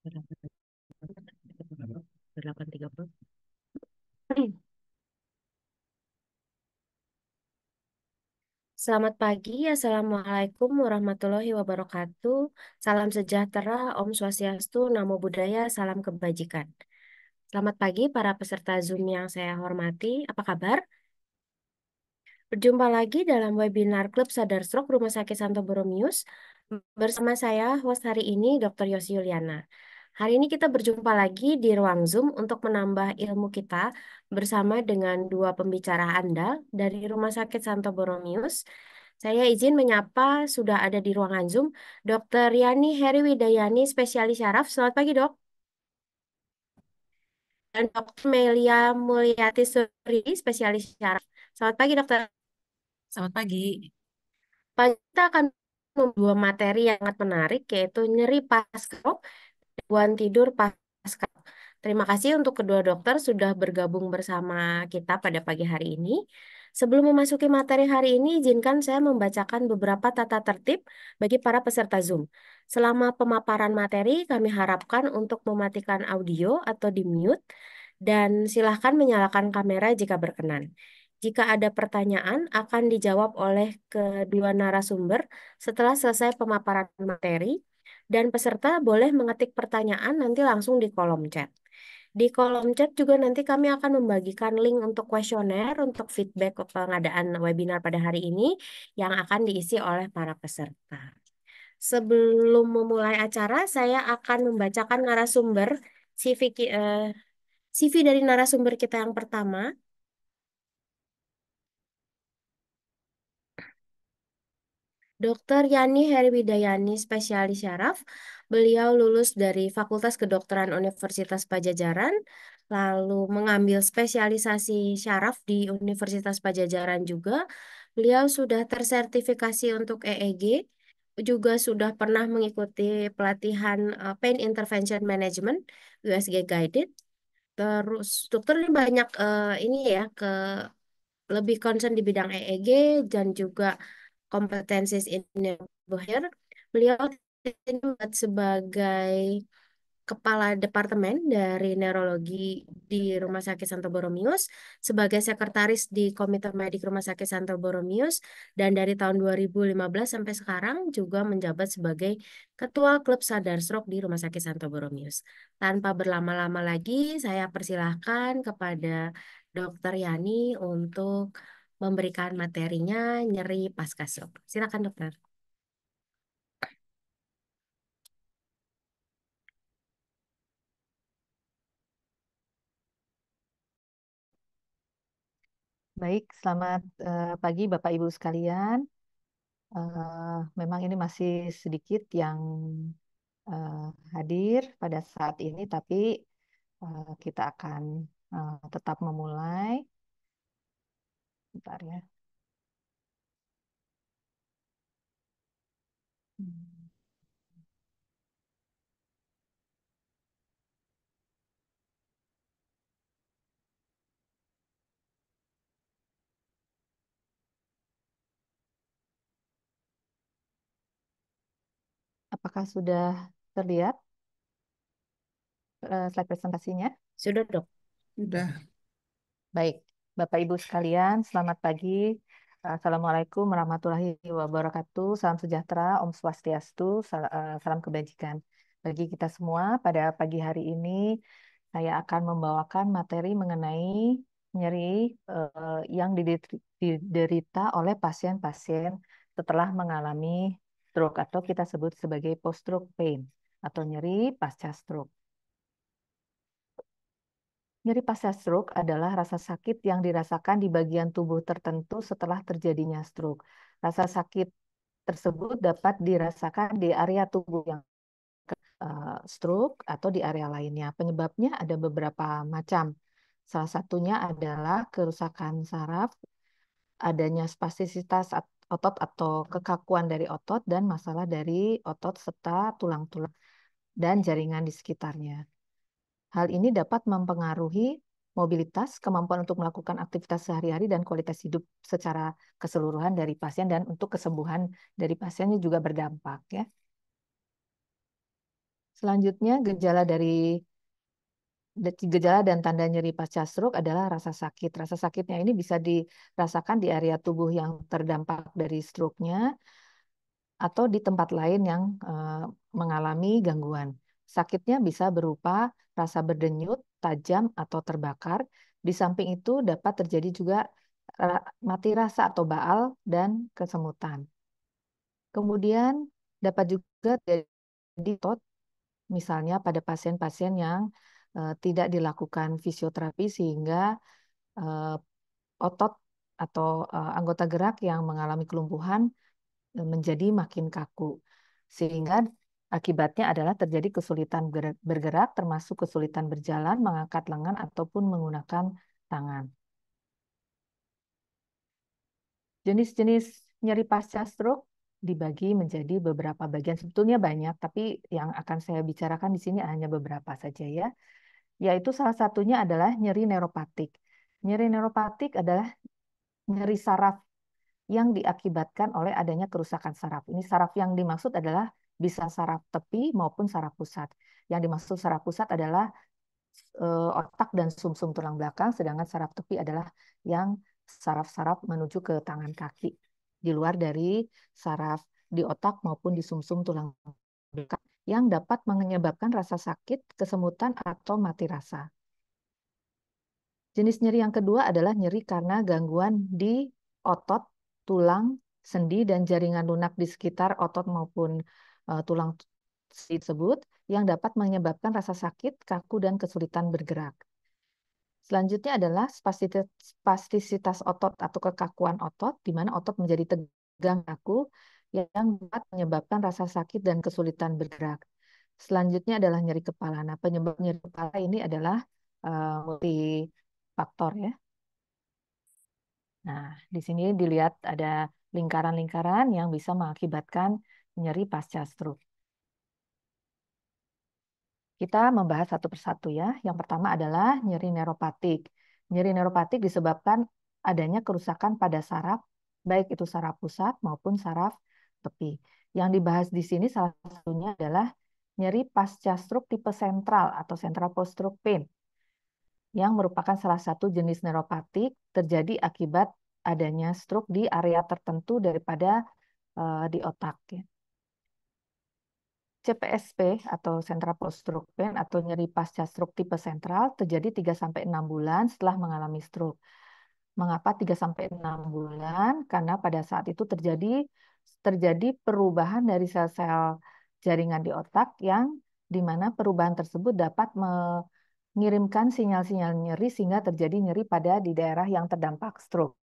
8.30. Selamat pagi, Assalamualaikum warahmatullahi wabarakatuh. Salam sejahtera, Om Swastiastu, Namo Buddhaya, salam kebajikan. Selamat pagi para peserta Zoom yang saya hormati. Apa kabar? Berjumpa lagi dalam webinar Klub Sadar Stroke Rumah Sakit Santo Borromeus. Bersama saya, host hari ini, Dr. Yosi Yuliana. Hari ini kita berjumpa lagi di ruang Zoom untuk menambah ilmu kita bersama dengan dua pembicara andal dari Rumah Sakit Santo Borromeus. Saya izin menyapa sudah ada di ruangan Zoom, Dr. Yani Heri Widayani, spesialis syaraf. Selamat pagi, Dok. Dan Dr. Melia Mulyati Suri, spesialis syaraf. Selamat pagi, Dokter. Selamat pagi. Kita akan membawa materi yang sangat menarik, yaitu nyeri pasca stroke, gangguan tidur pasca. Terima kasih untuk kedua dokter sudah bergabung bersama kita pada pagi hari ini. Sebelum memasuki materi hari ini, izinkan saya membacakan beberapa tata tertib bagi para peserta Zoom. Selama pemaparan materi, kami harapkan untuk mematikan audio atau di-mute, dan silahkan menyalakan kamera jika berkenan. Jika ada pertanyaan, akan dijawab oleh kedua narasumber setelah selesai pemaparan materi, dan peserta boleh mengetik pertanyaan nanti langsung di kolom chat. Di kolom chat juga nanti kami akan membagikan link untuk kuesioner untuk feedback pengadaan webinar pada hari ini yang akan diisi oleh para peserta. Sebelum memulai acara, saya akan membacakan narasumber CV, CV dari narasumber kita yang pertama. Dr. Yani Herwidayani, spesialis syaraf. Beliau lulus dari Fakultas Kedokteran Universitas Pajajaran, lalu mengambil spesialisasi syaraf di Universitas Pajajaran juga. Beliau sudah tersertifikasi untuk EEG, juga sudah pernah mengikuti pelatihan Pain Intervention Management, USG Guided. Terus dokter ini banyak ini ya lebih concern di bidang EEG dan juga kompetensi ini Boher. Beliau diangkat sebagai Kepala Departemen dari Neurologi di Rumah Sakit Santo Borromeus, sebagai Sekretaris di Komite Medik Rumah Sakit Santo Borromeus, dan dari tahun 2015 sampai sekarang juga menjabat sebagai Ketua Klub Sadar Stroke di Rumah Sakit Santo Borromeus. Tanpa berlama-lama lagi, saya persilahkan kepada Dr. Yani untuk memberikan materinya nyeri pasca stroke. Silakan dokter. Baik, selamat pagi Bapak Ibu sekalian. Memang ini masih sedikit yang eh, hadir pada saat ini, tapi kita akan tetap memulai. Bentar ya. Hmm. Apakah sudah terlihat slide presentasinya? Sudah dok. Sudah. Baik, Bapak Ibu sekalian, selamat pagi. Assalamualaikum warahmatullahi wabarakatuh. Salam sejahtera, Om Swastiastu, salam kebajikan. Bagi kita semua, pada pagi hari ini saya akan membawakan materi mengenai nyeri yang diderita oleh pasien-pasien setelah mengalami stroke atau kita sebut sebagai post-stroke pain atau nyeri pasca stroke. Nyeri pasca stroke adalah rasa sakit yang dirasakan di bagian tubuh tertentu setelah terjadinya stroke. Rasa sakit tersebut dapat dirasakan di area tubuh yang stroke atau di area lainnya. Penyebabnya ada beberapa macam. Salah satunya adalah kerusakan saraf, adanya spastisitas otot atau kekakuan dari otot, dan masalah dari otot serta tulang-tulang dan jaringan di sekitarnya. Hal ini dapat mempengaruhi mobilitas, kemampuan untuk melakukan aktivitas sehari-hari, dan kualitas hidup secara keseluruhan dari pasien, dan untuk kesembuhan dari pasiennya juga berdampak ya. Selanjutnya, gejala dan tanda nyeri pasca stroke adalah rasa sakit. Rasa sakitnya ini bisa dirasakan di area tubuh yang terdampak dari stroke-nya atau di tempat lain yang mengalami gangguan. Sakitnya bisa berupa rasa berdenyut, tajam, atau terbakar. Di samping itu dapat terjadi juga mati rasa atau baal dan kesemutan. Kemudian dapat juga terjadi otot, misalnya pada pasien-pasien yang tidak dilakukan fisioterapi sehingga eh, otot atau anggota gerak yang mengalami kelumpuhan menjadi makin kaku. Sehingga akibatnya adalah terjadi kesulitan bergerak, termasuk kesulitan berjalan, mengangkat lengan, ataupun menggunakan tangan. Jenis-jenis nyeri pasca stroke dibagi menjadi beberapa bagian. Sebetulnya banyak, tapi yang akan saya bicarakan di sini hanya beberapa saja ya. Yaitu salah satunya adalah nyeri neuropatik. Nyeri neuropatik adalah nyeri saraf yang diakibatkan oleh adanya kerusakan saraf. Ini saraf yang dimaksud adalah bisa saraf tepi maupun saraf pusat. Yang dimaksud saraf pusat adalah otak dan sumsum tulang belakang, sedangkan saraf tepi adalah yang saraf-saraf menuju ke tangan kaki, di luar dari saraf di otak maupun di sumsum tulang belakang, yang dapat menyebabkan rasa sakit, kesemutan, atau mati rasa. Jenis nyeri yang kedua adalah nyeri karena gangguan di otot, tulang, sendi, dan jaringan lunak di sekitar otot maupun tulang tersebut yang dapat menyebabkan rasa sakit, kaku, dan kesulitan bergerak. Selanjutnya adalah spastisitas otot atau kekakuan otot, di mana otot menjadi tegang kaku yang dapat menyebabkan rasa sakit dan kesulitan bergerak. Selanjutnya adalah nyeri kepala. Nah, penyebab nyeri kepala ini adalah multifaktor ya. Nah, di sini dilihat ada lingkaran-lingkaran yang bisa mengakibatkan nyeri pasca stroke. Kita membahas satu persatu ya. Yang pertama adalah nyeri neuropatik. Nyeri neuropatik disebabkan adanya kerusakan pada saraf, baik itu saraf pusat maupun saraf tepi. Yang dibahas di sini salah satunya adalah nyeri pasca stroke tipe sentral atau central post stroke pain, yang merupakan salah satu jenis neuropatik terjadi akibat adanya stroke di area tertentu daripada di otak. Ya. CPSP atau Central Post Stroke Pain atau nyeri pasca stroke tipe sentral terjadi 3-6 bulan setelah mengalami stroke. Mengapa 3-6 bulan? Karena pada saat itu terjadi perubahan dari sel-sel jaringan di otak yang di mana perubahan tersebut dapat mengirimkan sinyal-sinyal nyeri sehingga terjadi nyeri pada di daerah yang terdampak stroke.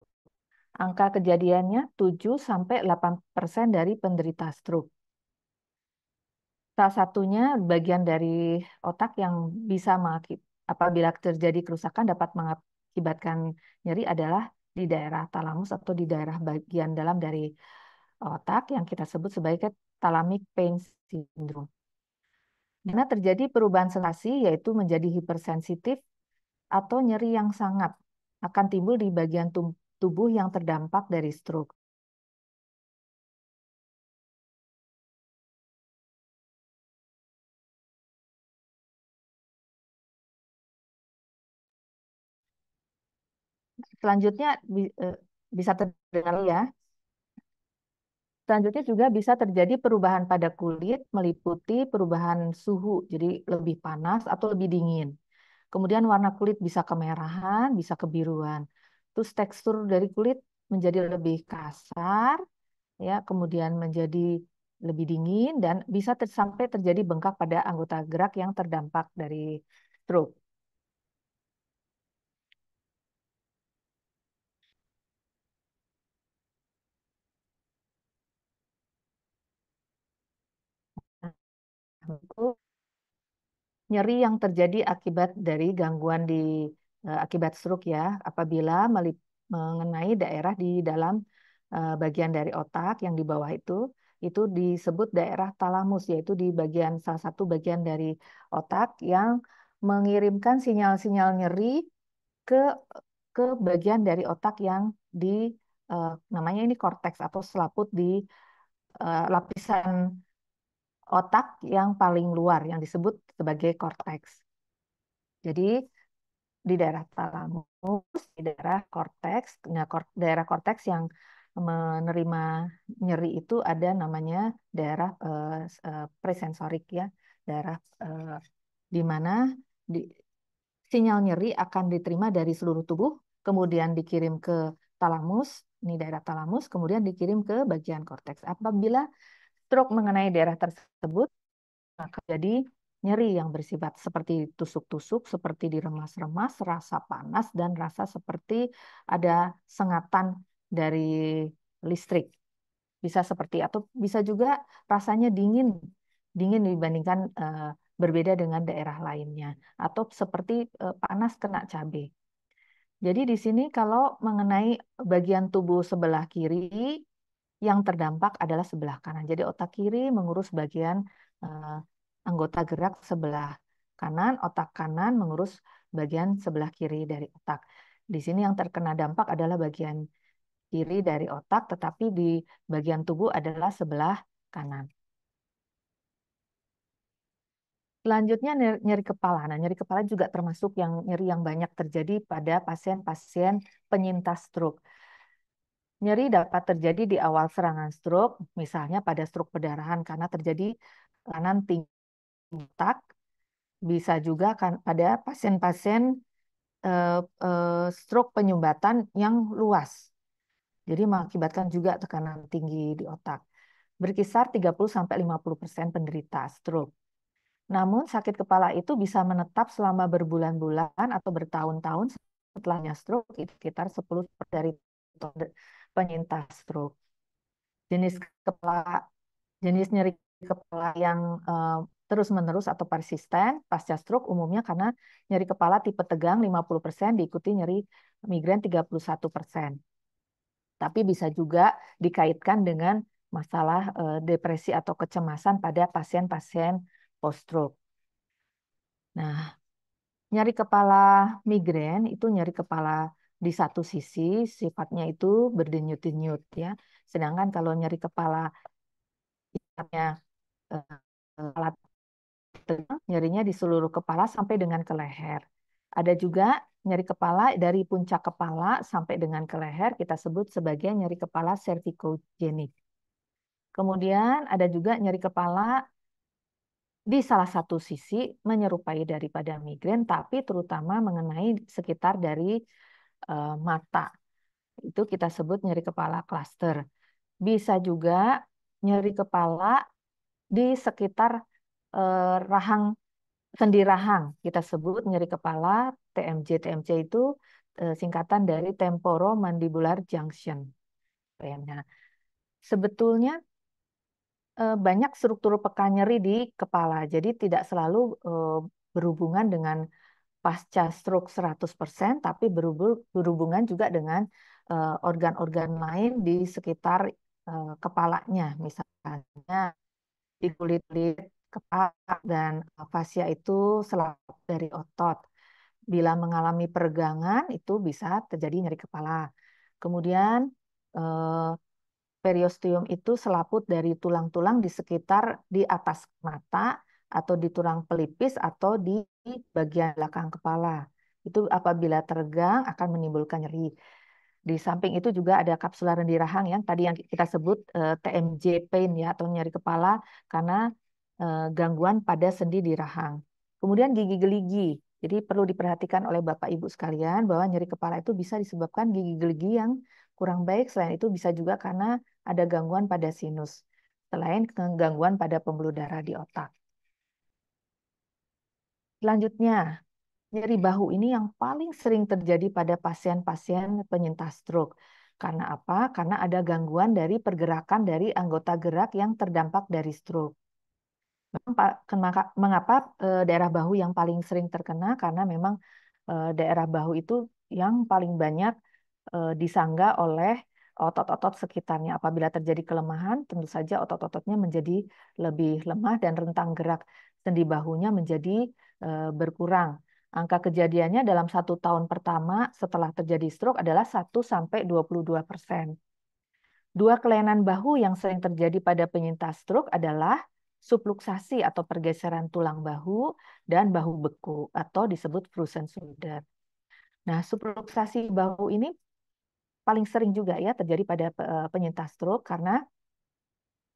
Angka kejadiannya 7-8% dari penderita stroke. Salah satunya bagian dari otak yang bisa apabila terjadi kerusakan dapat mengakibatkan nyeri adalah di daerah talamus atau di daerah bagian dalam dari otak yang kita sebut sebagai thalamic pain syndrome. Karena terjadi perubahan sensasi yaitu menjadi hipersensitif atau nyeri yang sangat akan timbul di bagian tubuh yang terdampak dari stroke. Selanjutnya bisa terdengar ya. Selanjutnya juga bisa terjadi perubahan pada kulit meliputi perubahan suhu, jadi lebih panas atau lebih dingin. Kemudian warna kulit bisa kemerahan, bisa kebiruan. Terus tekstur dari kulit menjadi lebih kasar, ya, kemudian menjadi lebih dingin dan bisa sampai terjadi bengkak pada anggota gerak yang terdampak dari stroke. Nah, itu nyeri yang terjadi akibat dari gangguan akibat stroke ya, apabila mengenai daerah di dalam bagian dari otak yang di bawah itu disebut daerah talamus, yaitu di salah satu bagian dari otak yang mengirimkan sinyal-sinyal nyeri ke ke bagian dari otak yang di namanya ini korteks atau selaput di lapisan otak yang paling luar yang disebut sebagai korteks. Jadi di daerah talamus, di daerah korteks, nah daerah korteks yang menerima nyeri itu ada namanya daerah presensorik ya, daerah di mana di, sinyal nyeri akan diterima dari seluruh tubuh, kemudian dikirim ke talamus, ini daerah talamus, kemudian dikirim ke bagian korteks. Apabila stroke mengenai daerah tersebut, maka jadi nyeri yang bersifat seperti tusuk-tusuk, seperti diremas-remas, rasa panas, dan rasa seperti ada sengatan dari listrik. Bisa seperti atau bisa juga rasanya dingin, dingin dibandingkan berbeda dengan daerah lainnya, atau seperti panas kena cabai. Jadi di sini kalau mengenai bagian tubuh sebelah kiri, yang terdampak adalah sebelah kanan. Jadi otak kiri mengurus bagian eh, anggota gerak sebelah kanan, otak kanan mengurus bagian sebelah kiri dari otak. Di sini yang terkena dampak adalah bagian kiri dari otak, tetapi di bagian tubuh adalah sebelah kanan. Selanjutnya nyeri kepala. Nah, nyeri kepala juga termasuk yang nyeri yang banyak terjadi pada pasien-pasien penyintas stroke. Nyeri dapat terjadi di awal serangan stroke, misalnya pada stroke perdarahan karena terjadi tekanan tinggi otak. Bisa juga kan pada pasien-pasien stroke penyumbatan yang luas. Jadi mengakibatkan juga tekanan tinggi di otak. Berkisar 30-50% penderita stroke. Namun sakit kepala itu bisa menetap selama berbulan-bulan atau bertahun-tahun setelahnya stroke, itu sekitar 10 dari penyintas stroke. Jenis kepala Jenis nyeri kepala yang terus-menerus atau persisten pasca stroke umumnya karena nyeri kepala tipe tegang 50% diikuti nyeri migrain 31%. Tapi bisa juga dikaitkan dengan masalah depresi atau kecemasan pada pasien-pasien post-stroke. Nah, nyeri kepala migrain itu nyeri kepala di satu sisi, sifatnya itu berdenyut-denyut ya. Sedangkan kalau nyeri kepala sifatnya alat nyerinya di seluruh kepala sampai dengan ke leher. Ada juga nyeri kepala dari puncak kepala sampai dengan ke leher, kita sebut sebagai nyeri kepala cervicogenik. Kemudian ada juga nyeri kepala di salah satu sisi menyerupai daripada migrain, tapi terutama mengenai sekitar dari mata. Itu kita sebut nyeri kepala cluster. Bisa juga nyeri kepala di sekitar rahang sendi rahang. Kita sebut nyeri kepala TMJ. TMJ itu singkatan dari temporomandibular junction. Nah, sebetulnya banyak struktur peka nyeri di kepala. Jadi tidak selalu berhubungan dengan pasca stroke 100%, tapi berhubungan juga dengan organ-organ lain di sekitar kepalanya. Misalnya di kulit kepala dan fascia itu selaput dari otot. Bila mengalami peregangan itu bisa terjadi nyeri kepala. Kemudian eh, periosteum itu selaput dari tulang-tulang di sekitar di atas mata atau di tulang pelipis atau di bagian belakang kepala. Itu apabila teregang akan menimbulkan nyeri. Di samping itu juga ada kapsular rendi rahang yang tadi yang kita sebut TMJ pain ya atau nyeri kepala karena gangguan pada sendi di rahang. Kemudian gigi geligi. Jadi perlu diperhatikan oleh Bapak Ibu sekalian bahwa nyeri kepala itu bisa disebabkan gigi geligi yang kurang baik. Selain itu bisa juga karena ada gangguan pada sinus. Selain gangguan pada pembuluh darah di otak. Selanjutnya, nyeri bahu ini yang paling sering terjadi pada pasien-pasien penyintas stroke. Karena apa? Karena ada gangguan dari pergerakan dari anggota gerak yang terdampak dari stroke. Mengapa daerah bahu yang paling sering terkena? Karena memang daerah bahu itu yang paling banyak disangga oleh otot-otot sekitarnya. Apabila terjadi kelemahan, tentu saja otot-ototnya menjadi lebih lemah dan rentang gerak sendi bahunya menjadi berkurang. Angka kejadiannya dalam 1 tahun pertama setelah terjadi stroke adalah 1-22%. Dua kelainan bahu yang sering terjadi pada penyintas stroke adalah subluksasi atau pergeseran tulang bahu dan bahu beku atau disebut frozen shoulder. Nah, subluksasi bahu ini paling sering juga ya terjadi pada penyintas stroke karena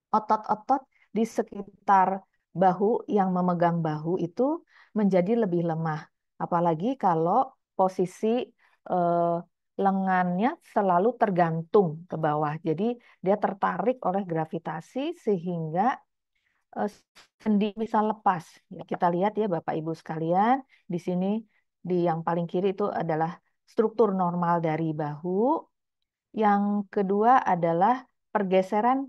otot-otot di sekitar bahu yang memegang bahu itu menjadi lebih lemah. Apalagi kalau posisi eh, lengannya selalu tergantung ke bawah. Jadi dia tertarik oleh gravitasi sehingga eh, sendi bisa lepas. Ya, kita lihat ya Bapak Ibu sekalian, di sini di yang paling kiri itu adalah struktur normal dari bahu. Yang kedua adalah pergeseran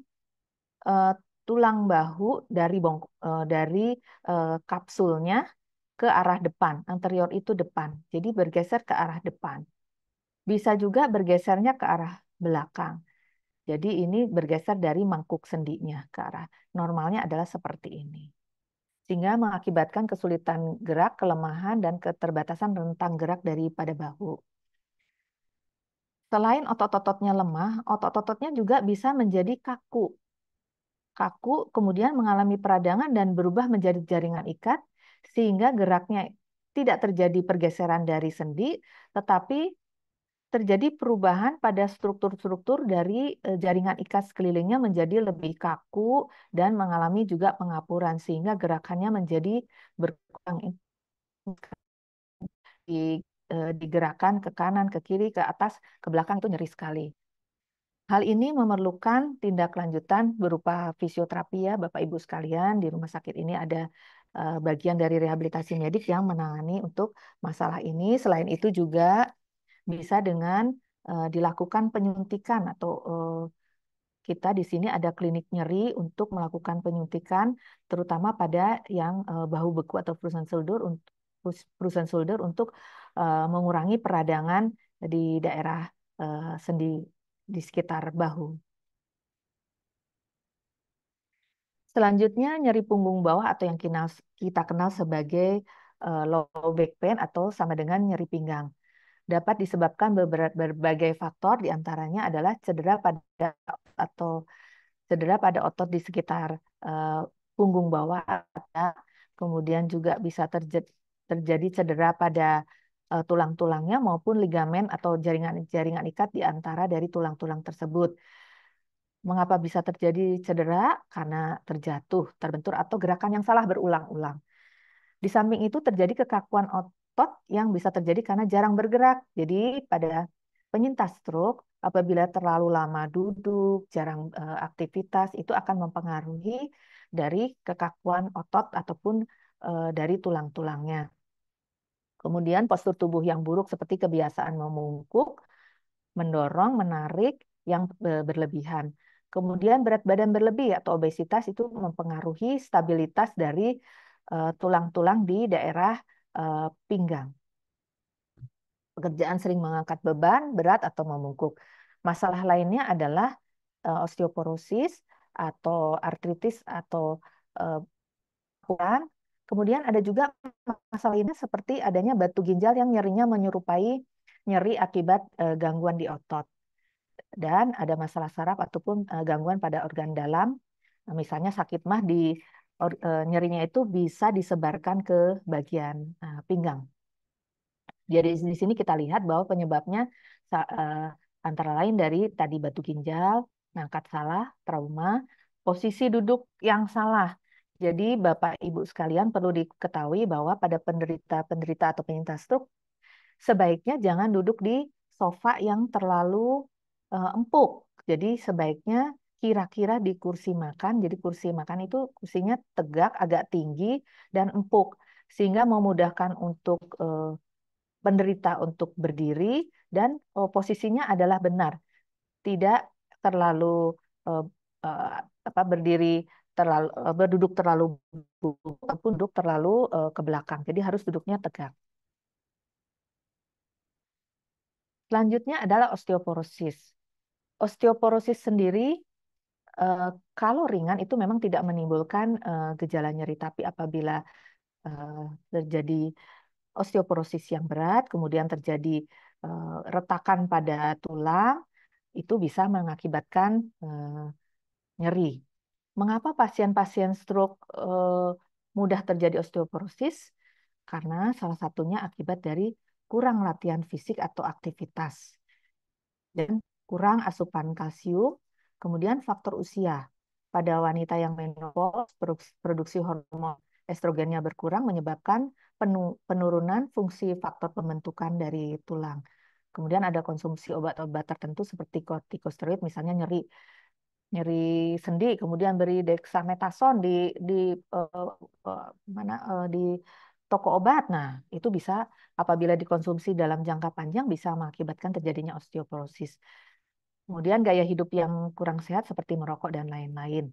eh, tulang bahu dari kapsulnya ke arah depan. Anterior itu depan. Jadi bergeser ke arah depan. Bisa juga bergesernya ke arah belakang. Jadi ini bergeser dari mangkuk sendinya ke arah normalnya adalah seperti ini. Sehingga mengakibatkan kesulitan gerak, kelemahan, dan keterbatasan rentang gerak daripada bahu. Selain otot-ototnya lemah, otot-ototnya juga bisa menjadi kaku. Kaku, kemudian mengalami peradangan dan berubah menjadi jaringan ikat, sehingga geraknya tidak terjadi pergeseran dari sendi, tetapi terjadi perubahan pada struktur-struktur dari jaringan ikat sekelilingnya menjadi lebih kaku dan mengalami juga pengapuran, sehingga gerakannya menjadi berkurang digerakkan ke kanan, ke kiri, ke atas, ke belakang itu nyeri sekali. Hal ini memerlukan tindak lanjutan berupa fisioterapi ya Bapak Ibu sekalian. Di rumah sakit ini ada bagian dari rehabilitasi medik yang menangani untuk masalah ini. Selain itu juga bisa dengan dilakukan penyuntikan atau kita di sini ada klinik nyeri untuk melakukan penyuntikan terutama pada yang bahu beku atau frozen shoulder untuk mengurangi peradangan di daerah sendi di sekitar bahu. Selanjutnya nyeri punggung bawah atau yang kita kenal sebagai low back pain atau sama dengan nyeri pinggang. Dapat disebabkan berbagai faktor, diantaranya adalah atau cedera pada otot di sekitar eh, punggung bawah, kemudian juga bisa terjadi cedera pada tulang-tulangnya maupun ligamen atau jaringan ikat di antara dari tulang-tulang tersebut. Mengapa bisa terjadi cedera? Karena terjatuh, terbentur, atau gerakan yang salah berulang-ulang. Di samping itu terjadi kekakuan otot yang bisa terjadi karena jarang bergerak. Jadi pada penyintas stroke, apabila terlalu lama duduk, jarang aktivitas, itu akan mempengaruhi dari kekakuan otot ataupun dari tulang-tulangnya. Kemudian postur tubuh yang buruk seperti kebiasaan memungkuk, mendorong, menarik yang berlebihan. Kemudian berat badan berlebih atau obesitas itu mempengaruhi stabilitas dari tulang-tulang di daerah pinggang. Pekerjaan sering mengangkat beban berat atau memungkuk. Masalah lainnya adalah osteoporosis atau artritis atau pukulan. Kemudian ada juga masalah lainnya seperti adanya batu ginjal yang nyerinya menyerupai nyeri akibat gangguan di otot. Dan ada masalah saraf ataupun gangguan pada organ dalam. Misalnya sakit mah nyerinya itu bisa disebarkan ke bagian pinggang. Jadi di sini kita lihat bahwa penyebabnya antara lain dari tadi batu ginjal, ngangkat salah, trauma, posisi duduk yang salah. Jadi Bapak Ibu sekalian perlu diketahui bahwa pada penderita atau penyintas stroke sebaiknya jangan duduk di sofa yang terlalu empuk. Jadi sebaiknya kira-kira di kursi makan. Jadi kursi makan itu kursinya tegak, agak tinggi dan empuk sehingga memudahkan untuk penderita untuk berdiri dan posisinya adalah benar, tidak terlalu eh, eh, berdiri berduduk terlalu bungkuk ataupun duduk terlalu ke belakang. Jadi harus duduknya tegak. Selanjutnya adalah osteoporosis. Osteoporosis sendiri eh, kalau ringan itu memang tidak menimbulkan gejala nyeri, tapi apabila eh, terjadi osteoporosis yang berat, kemudian terjadi retakan pada tulang, itu bisa mengakibatkan nyeri. Mengapa pasien-pasien stroke mudah terjadi osteoporosis? Karena salah satunya akibat dari kurang latihan fisik atau aktivitas dan kurang asupan kalsium, kemudian faktor usia. Pada wanita yang menopause, produksi hormon estrogennya berkurang menyebabkan penurunan fungsi faktor pembentukan dari tulang. Kemudian ada konsumsi obat-obat tertentu seperti kortikosteroid, misalnya nyeri nyeri sendi, kemudian beri dexamethasone di eh, eh, mana di toko obat. Nah, itu bisa apabila dikonsumsi dalam jangka panjang bisa mengakibatkan terjadinya osteoporosis. Kemudian gaya hidup yang kurang sehat seperti merokok dan lain-lain.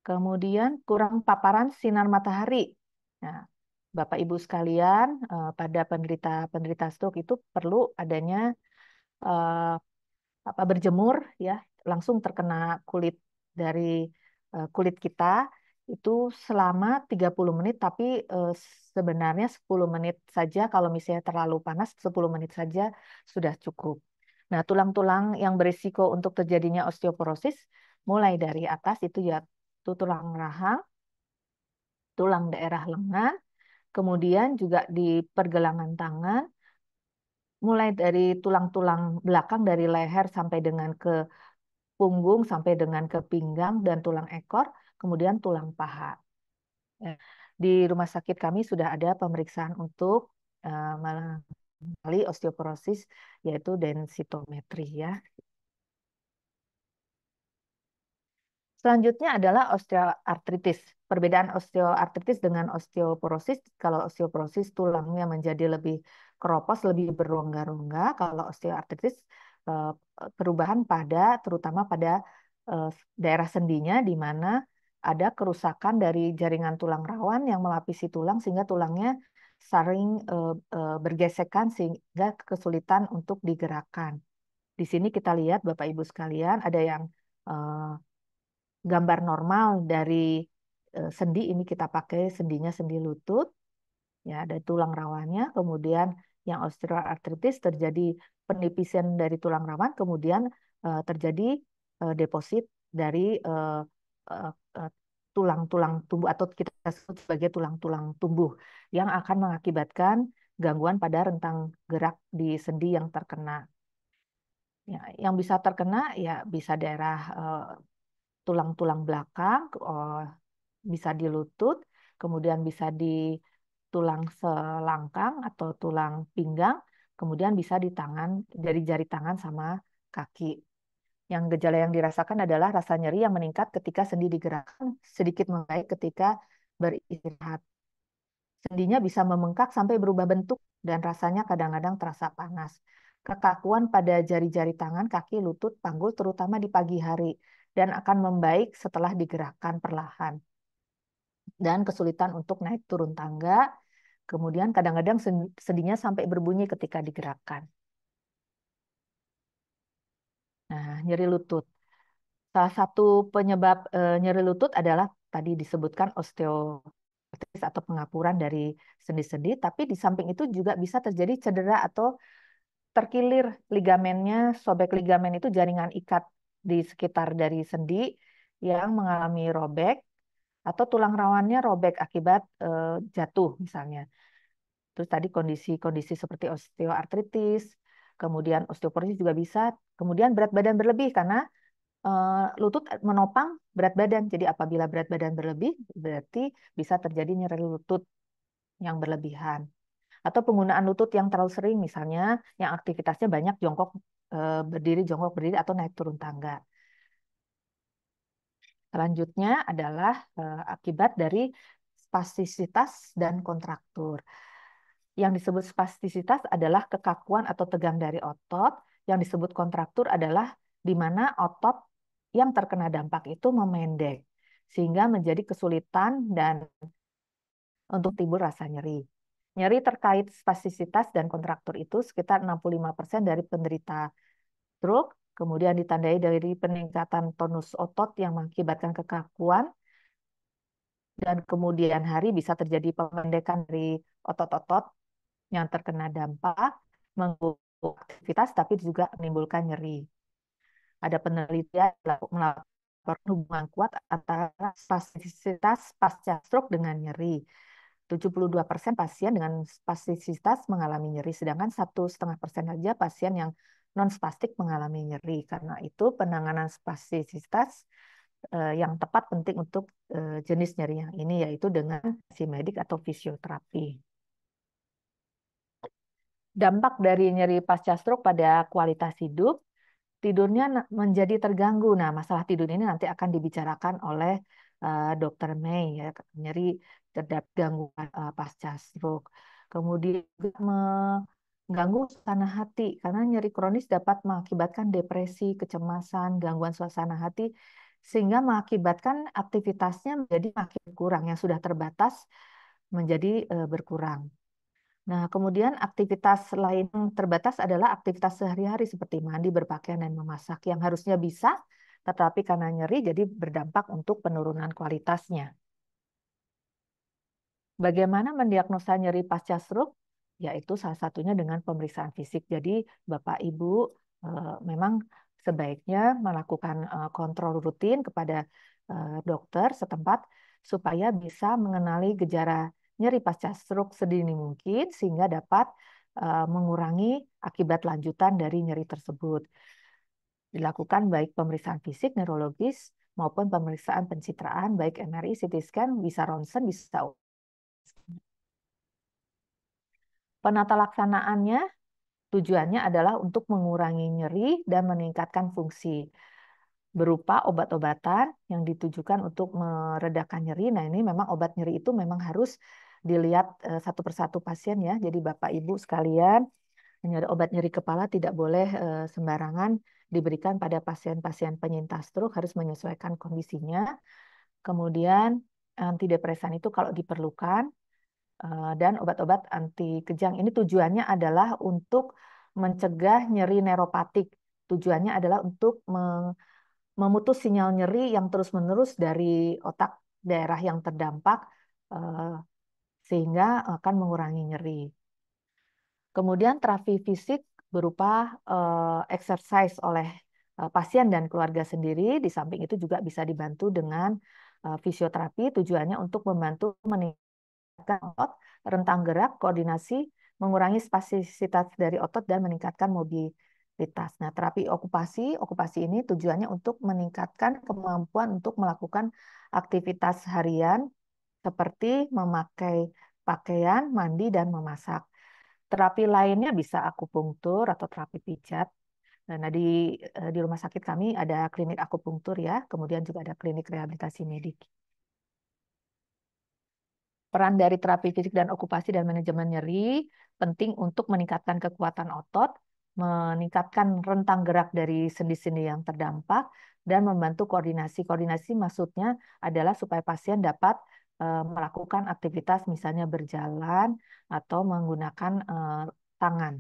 Kemudian kurang paparan sinar matahari. Nah, Bapak Ibu sekalian, pada penderita stroke itu perlu adanya eh, berjemur ya, langsung terkena kulit dari kulit kita itu selama 30 menit, tapi sebenarnya 10 menit saja. Kalau misalnya terlalu panas 10 menit saja sudah cukup. Nah, tulang-tulang yang berisiko untuk terjadinya osteoporosis mulai dari atas itu ya, itu tulang rahang, tulang daerah lengan, kemudian juga di pergelangan tangan, mulai dari tulang-tulang belakang dari leher sampai dengan ke punggung sampai dengan ke pinggang dan tulang ekor, kemudian tulang paha. Ya. Di rumah sakit kami sudah ada pemeriksaan untuk mengenali osteoporosis, yaitu densitometri ya. Selanjutnya adalah osteoartritis. Perbedaan osteoartritis dengan osteoporosis, kalau osteoporosis tulangnya menjadi lebih keropos, lebih berongga-rongga. Kalau osteoartritis eh, perubahan terutama pada eh, daerah sendinya di mana ada kerusakan dari jaringan tulang rawan yang melapisi tulang sehingga tulangnya saling bergesekan sehingga kesulitan untuk digerakkan. Di sini kita lihat Bapak Ibu sekalian ada yang eh, gambar normal dari sendi, ini kita pakai sendinya sendi lutut ya, ada tulang rawannya, kemudian yang osteoartritis terjadi penipisan dari tulang rawan, kemudian terjadi deposit dari eh, eh, eh, tulang-tulang tumbuh atau kita sebut sebagai tulang-tulang tumbuh yang akan mengakibatkan gangguan pada rentang gerak di sendi yang terkena. Ya, yang bisa terkena ya bisa daerah tulang-tulang belakang, bisa di lutut, kemudian bisa di tulang selangkang atau tulang pinggang, kemudian bisa di tangan, dari jari tangan sama kaki. Yang gejala yang dirasakan adalah rasa nyeri yang meningkat ketika sendi digerakkan, sedikit membaik ketika beristirahat. Sendinya bisa membengkak sampai berubah bentuk dan rasanya kadang-kadang terasa panas. Kekakuan pada jari-jari tangan, kaki, lutut, panggul, terutama di pagi hari, dan akan membaik setelah digerakkan perlahan. Dan kesulitan untuk naik turun tangga, kemudian kadang-kadang sendinya sampai berbunyi ketika digerakkan. Nah, nyeri lutut. Salah satu penyebab nyeri lutut adalah tadi disebutkan osteoartritis atau pengapuran dari sendi-sendi, tapi di samping itu juga bisa terjadi cedera atau terkilir ligamennya, sobek ligamen itu jaringan ikat di sekitar dari sendi yang mengalami robek atau tulang rawannya robek akibat jatuh misalnya. Terus tadi kondisi-kondisi seperti osteoartritis, kemudian osteoporosis juga bisa, kemudian berat badan berlebih karena lutut menopang berat badan. Jadi apabila berat badan berlebih, berarti bisa terjadi nyeri lutut yang berlebihan. Atau penggunaan lutut yang terlalu sering, misalnya yang aktivitasnya banyak jongkok berdiri atau naik turun tangga. Selanjutnya adalah akibat dari spastisitas dan kontraktur. Yang disebut spastisitas adalah kekakuan atau tegang dari otot. Yang disebut kontraktur adalah di mana otot yang terkena dampak itu memendek, sehingga menjadi kesulitan dan untuk timbul rasa nyeri. Nyeri terkait spastisitas dan kontraktur itu sekitar 65% dari penderita stroke, kemudian ditandai dari peningkatan tonus otot yang mengakibatkan kekakuan, dan kemudian hari bisa terjadi pemendekan dari otot-otot yang terkena dampak, mengganggu aktivitas, tapi juga menimbulkan nyeri. Ada penelitian melakukan hubungan kuat antara spastisitas pasca stroke dengan nyeri. 72% pasien dengan spastisitas mengalami nyeri, sedangkan 1,5% saja pasien yang non-spastik mengalami nyeri. Karena itu penanganan spastisitas yang tepat penting untuk jenis nyeri yang ini, yaitu dengan si medik atau fisioterapi. Dampak dari nyeri pasca stroke pada kualitas hidup, tidurnya menjadi terganggu. Nah, masalah tidur ini nanti akan dibicarakan oleh Dokter Mei, ya, nyeri terhadap gangguan pasca stroke. Kemudian juga mengganggu suasana hati karena nyeri kronis dapat mengakibatkan depresi, kecemasan, gangguan suasana hati sehingga mengakibatkan aktivitasnya menjadi makin kurang, yang sudah terbatas menjadi berkurang. Nah, kemudian aktivitas lain yang terbatas adalah aktivitas sehari-hari seperti mandi, berpakaian, dan memasak yang harusnya bisa, tetapi karena nyeri jadi berdampak untuk penurunan kualitasnya. Bagaimana mendiagnosa nyeri pasca stroke? Yaitu salah satunya dengan pemeriksaan fisik. Jadi Bapak Ibu memang sebaiknya melakukan kontrol rutin kepada dokter setempat supaya bisa mengenali gejala nyeri pasca stroke sedini mungkin sehingga dapat mengurangi akibat lanjutan dari nyeri tersebut. Dilakukan baik pemeriksaan fisik, neurologis, maupun pemeriksaan pencitraan, baik MRI, CT scan, bisa ronsen, bisa. Penata laksanaannya tujuannya adalah untuk mengurangi nyeri dan meningkatkan fungsi berupa obat-obatan yang ditujukan untuk meredakan nyeri. Nah, ini memang obat nyeri itu memang harus dilihat satu persatu pasien ya. Jadi Bapak Ibu sekalian, obat nyeri kepala tidak boleh sembarangan diberikan pada pasien-pasien penyintas stroke, harus menyesuaikan kondisinya. Kemudian antidepresan itu kalau diperlukan, dan obat-obat anti kejang ini tujuannya adalah untuk mencegah nyeri neuropatik. Tujuannya adalah untuk memutus sinyal nyeri yang terus-menerus dari otak daerah yang terdampak eh, sehingga akan mengurangi nyeri. Kemudian terapi fisik berupa exercise oleh pasien dan keluarga sendiri. Di samping itu juga bisa dibantu dengan fisioterapi, tujuannya untuk membantu meningkatkan otot, rentang gerak, koordinasi, mengurangi spasisitas dari otot, dan meningkatkan mobilitas. Nah, terapi okupasi ini tujuannya untuk meningkatkan kemampuan untuk melakukan aktivitas harian seperti memakai pakaian, mandi, dan memasak. Terapi lainnya bisa akupunktur atau terapi pijat. Nah, di rumah sakit kami ada klinik akupunktur ya, kemudian juga ada klinik rehabilitasi medik. Peran dari terapi fisik dan okupasi dan manajemen nyeri penting untuk meningkatkan kekuatan otot, meningkatkan rentang gerak dari sendi-sendi yang terdampak, dan membantu koordinasi. Koordinasi maksudnya adalah supaya pasien dapat melakukan aktivitas misalnya berjalan atau menggunakan tangan,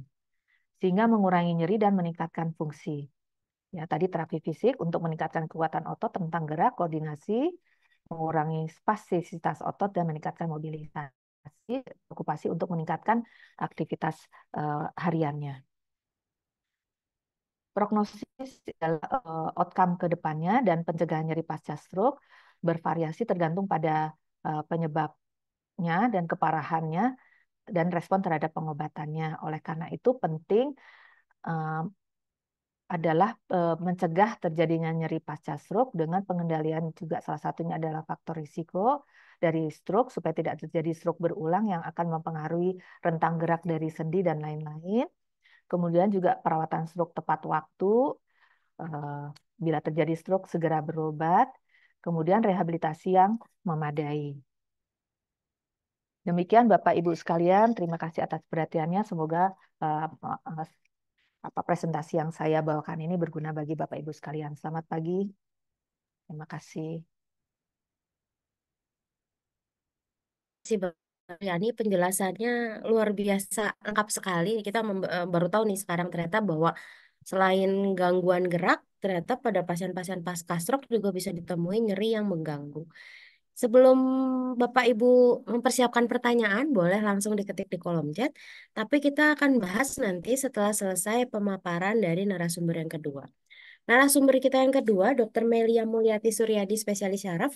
sehingga mengurangi nyeri dan meningkatkan fungsi. Ya, tadi terapi fisik untuk meningkatkan kekuatan otot, rentang gerak, koordinasi, mengurangi spasisitas otot dan meningkatkan mobilisasi, okupasi untuk meningkatkan aktivitas hariannya. Prognosis adalah outcome ke depannya dan pencegahan nyeri pasca stroke bervariasi tergantung pada penyebabnya dan keparahannya dan respon terhadap pengobatannya. Oleh karena itu penting adalah mencegah terjadinya nyeri pasca stroke dengan pengendalian, juga salah satunya adalah faktor risiko dari stroke supaya tidak terjadi stroke berulang yang akan mempengaruhi rentang gerak dari sendi dan lain-lain. Kemudian juga perawatan stroke tepat waktu, eh, bila terjadi stroke segera berobat, kemudian rehabilitasi yang memadai. Demikian Bapak Ibu sekalian, terima kasih atas perhatiannya. Semoga apa presentasi yang saya bawakan ini berguna bagi Bapak Ibu sekalian. Selamat pagi. Terima kasih. Si Yani penjelasannya luar biasa lengkap sekali. Kita baru tahu nih sekarang ternyata bahwa selain gangguan gerak, ternyata pada pasien-pasien pasca stroke juga bisa ditemui nyeri yang mengganggu. Sebelum Bapak Ibu mempersiapkan pertanyaan, boleh langsung diketik di kolom chat. Tapi kita akan bahas nanti setelah selesai pemaparan dari narasumber yang kedua. Narasumber kita yang kedua, Dr. Melia Mulyati Suryadi, spesialis syaraf,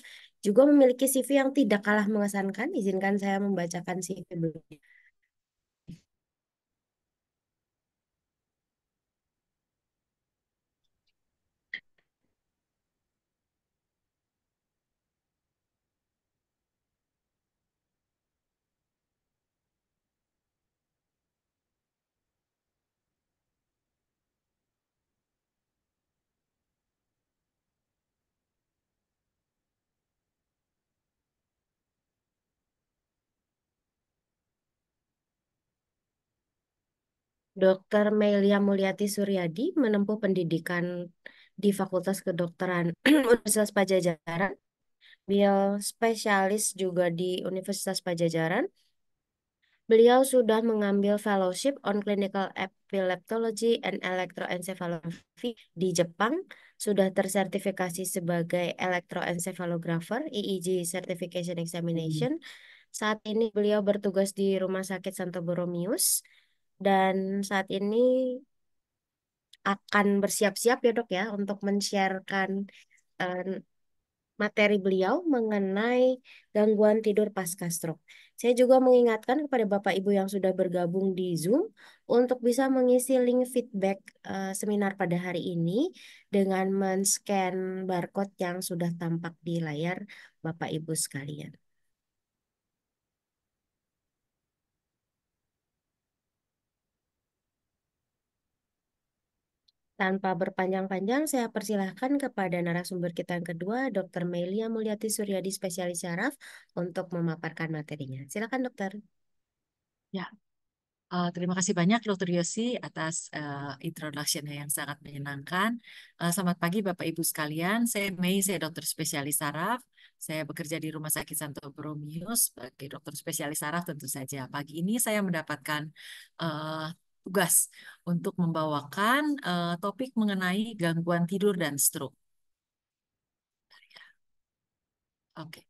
juga memiliki CV yang tidak kalah mengesankan. Izinkan saya membacakan CV beliau. Dr. Melia Mulyati Suryadi menempuh pendidikan di Fakultas Kedokteran Universitas Pajajaran. Beliau spesialis juga di Universitas Pajajaran. Beliau sudah mengambil fellowship on clinical epileptology and electroencephalography di Jepang, sudah tersertifikasi sebagai electroencephalographer EEG Certification Hmm. Examination. Saat ini beliau bertugas di Rumah Sakit Santo Borromeus dan saat ini akan bersiap-siap ya dok ya untuk men-sharekan eh, materi beliau mengenai gangguan tidur pasca stroke. Saya juga mengingatkan kepada Bapak Ibu yang sudah bergabung di Zoom untuk bisa mengisi link feedback seminar pada hari ini dengan men-scan barcode yang sudah tampak di layar Bapak Ibu sekalian. Tanpa berpanjang-panjang, saya persilahkan kepada narasumber kita yang kedua, Dr. Melia Mulyati Suryadi, spesialis syaraf, untuk memaparkan materinya. Silakan, dokter. Ya, terima kasih banyak Dr. Yosi atas introduction yang sangat menyenangkan. Selamat pagi Bapak Ibu sekalian. Saya Mei, saya dokter spesialis saraf. Saya bekerja di Rumah Sakit Santo Borromeus sebagai dokter spesialis saraf tentu saja. Pagi ini saya mendapatkan eh, tugas untuk membawakan topik mengenai gangguan tidur dan stroke. Oke.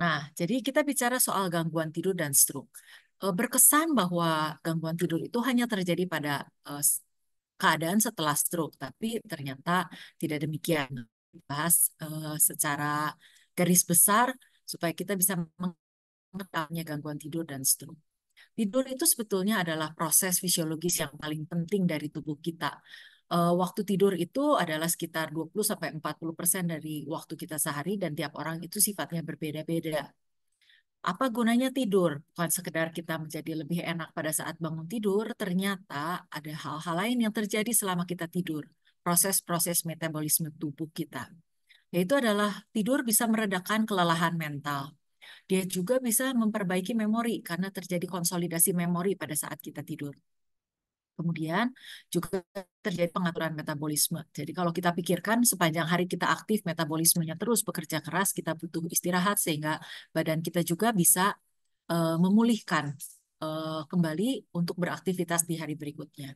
Nah, jadi kita bicara soal gangguan tidur dan stroke. Berkesan bahwa gangguan tidur itu hanya terjadi pada keadaan setelah stroke, tapi ternyata tidak demikian. Bahas secara garis besar supaya kita bisa mengetahui gangguan tidur dan stroke. Tidur itu sebetulnya adalah proses fisiologis yang paling penting dari tubuh kita. Waktu tidur itu adalah sekitar 20-40% dari waktu kita sehari dan tiap orang itu sifatnya berbeda-beda. Apa gunanya tidur? Bukan sekedar kita menjadi lebih enak pada saat bangun tidur, ternyata ada hal-hal lain yang terjadi selama kita tidur. Proses-proses metabolisme tubuh kita. Yaitu adalah tidur bisa meredakan kelelahan mental. Dia juga bisa memperbaiki memori karena terjadi konsolidasi memori pada saat kita tidur. Kemudian juga terjadi pengaturan metabolisme. Jadi kalau kita pikirkan sepanjang hari kita aktif, metabolismenya terus bekerja keras, kita butuh istirahat sehingga badan kita juga bisa memulihkan kembali untuk beraktivitas di hari berikutnya.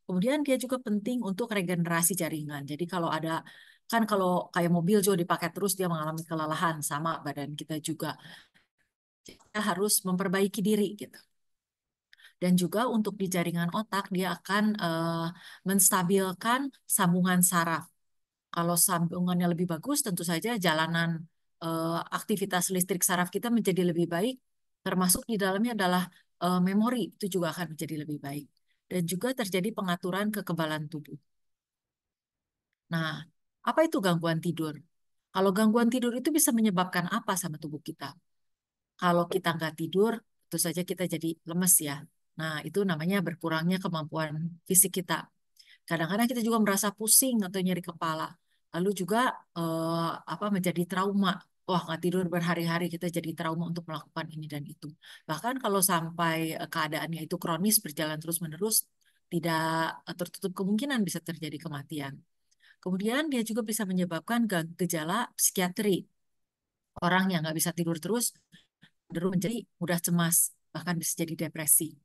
Kemudian dia juga penting untuk regenerasi jaringan. Jadi kalau ada, kan kalau kayak mobil juga dipakai terus dia mengalami kelelahan, sama badan kita juga. Kita harus memperbaiki diri gitu. Dan juga untuk di jaringan otak dia akan menstabilkan sambungan saraf. Kalau sambungannya lebih bagus, tentu saja jalanan aktivitas listrik saraf kita menjadi lebih baik, termasuk di dalamnya adalah memori itu juga akan menjadi lebih baik. Dan juga terjadi pengaturan kekebalan tubuh. Nah, apa itu gangguan tidur? Kalau gangguan tidur itu bisa menyebabkan apa sama tubuh kita? Kalau kita nggak tidur, tentu saja kita jadi lemes ya. Nah, itu namanya berkurangnya kemampuan fisik kita. Kadang-kadang kita juga merasa pusing atau nyeri kepala. Lalu juga apa menjadi trauma. Wah, nggak tidur berhari-hari kita jadi trauma untuk melakukan ini dan itu. Bahkan kalau sampai keadaannya itu kronis berjalan terus-menerus, tidak tertutup kemungkinan bisa terjadi kematian. Kemudian dia juga bisa menyebabkan gejala psikiatri. Orang yang nggak bisa tidur terus cenderung menjadi mudah cemas, bahkan bisa jadi depresi.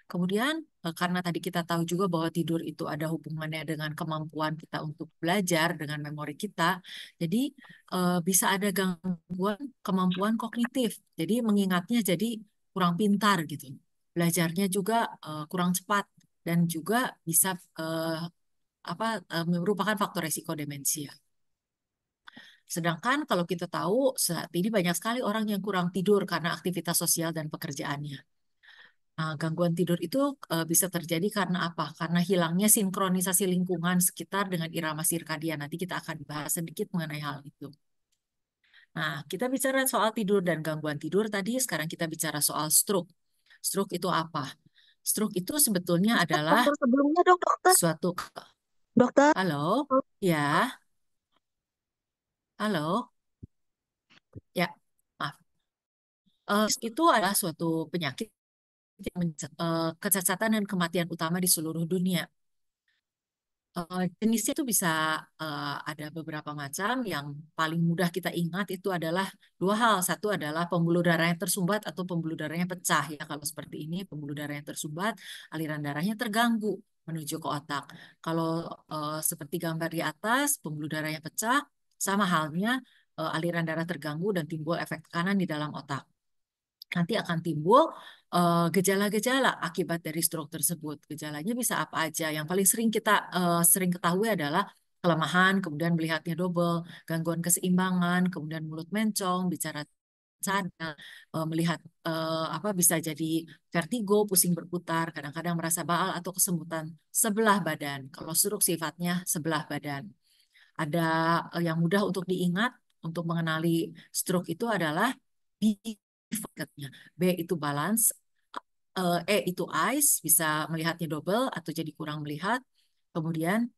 Kemudian, karena tadi kita tahu juga bahwa tidur itu ada hubungannya dengan kemampuan kita untuk belajar, dengan memori kita, jadi bisa ada gangguan kemampuan kognitif. Jadi mengingatnya jadi kurang pintar gitu. Belajarnya juga kurang cepat dan juga bisa merupakan faktor resiko demensia. Sedangkan kalau kita tahu saat ini banyak sekali orang yang kurang tidur karena aktivitas sosial dan pekerjaannya. Nah, gangguan tidur itu bisa terjadi karena apa? Karena hilangnya sinkronisasi lingkungan sekitar dengan irama sirkadian. Nanti kita akan bahas sedikit mengenai hal itu. Nah, kita bicara soal tidur dan gangguan tidur tadi, sekarang kita bicara soal stroke. Stroke itu apa? Stroke itu sebetulnya adalah Dokter sebelumnya dok, dokter. suatu... Dokter. Halo? Ya, halo? Ya, maaf. Itu adalah suatu penyakit yang kecacatan dan kematian utama di seluruh dunia. Jenisnya itu bisa ada beberapa macam. Yang paling mudah kita ingat itu adalah dua hal. Satu adalah pembuluh darah yang tersumbat atau pembuluh darahnya pecah. Ya, kalau seperti ini, pembuluh darah yang tersumbat, aliran darahnya terganggu menuju ke otak. Kalau seperti gambar di atas, pembuluh darah yang pecah, sama halnya aliran darah terganggu dan timbul efek tekanan di dalam otak. Nanti akan timbul gejala-gejala akibat dari stroke tersebut. Gejalanya bisa apa aja? Yang paling sering kita sering ketahui adalah kelemahan, kemudian melihatnya double, gangguan keseimbangan, kemudian mulut mencong, bicara cadang, melihat apa bisa jadi vertigo, pusing berputar, kadang-kadang merasa baal atau kesemutan sebelah badan. Kalau stroke sifatnya sebelah badan. Ada yang mudah untuk diingat untuk mengenali stroke itu adalah faktornya. B itu balance, itu eyes, bisa melihatnya double atau jadi kurang melihat. Kemudian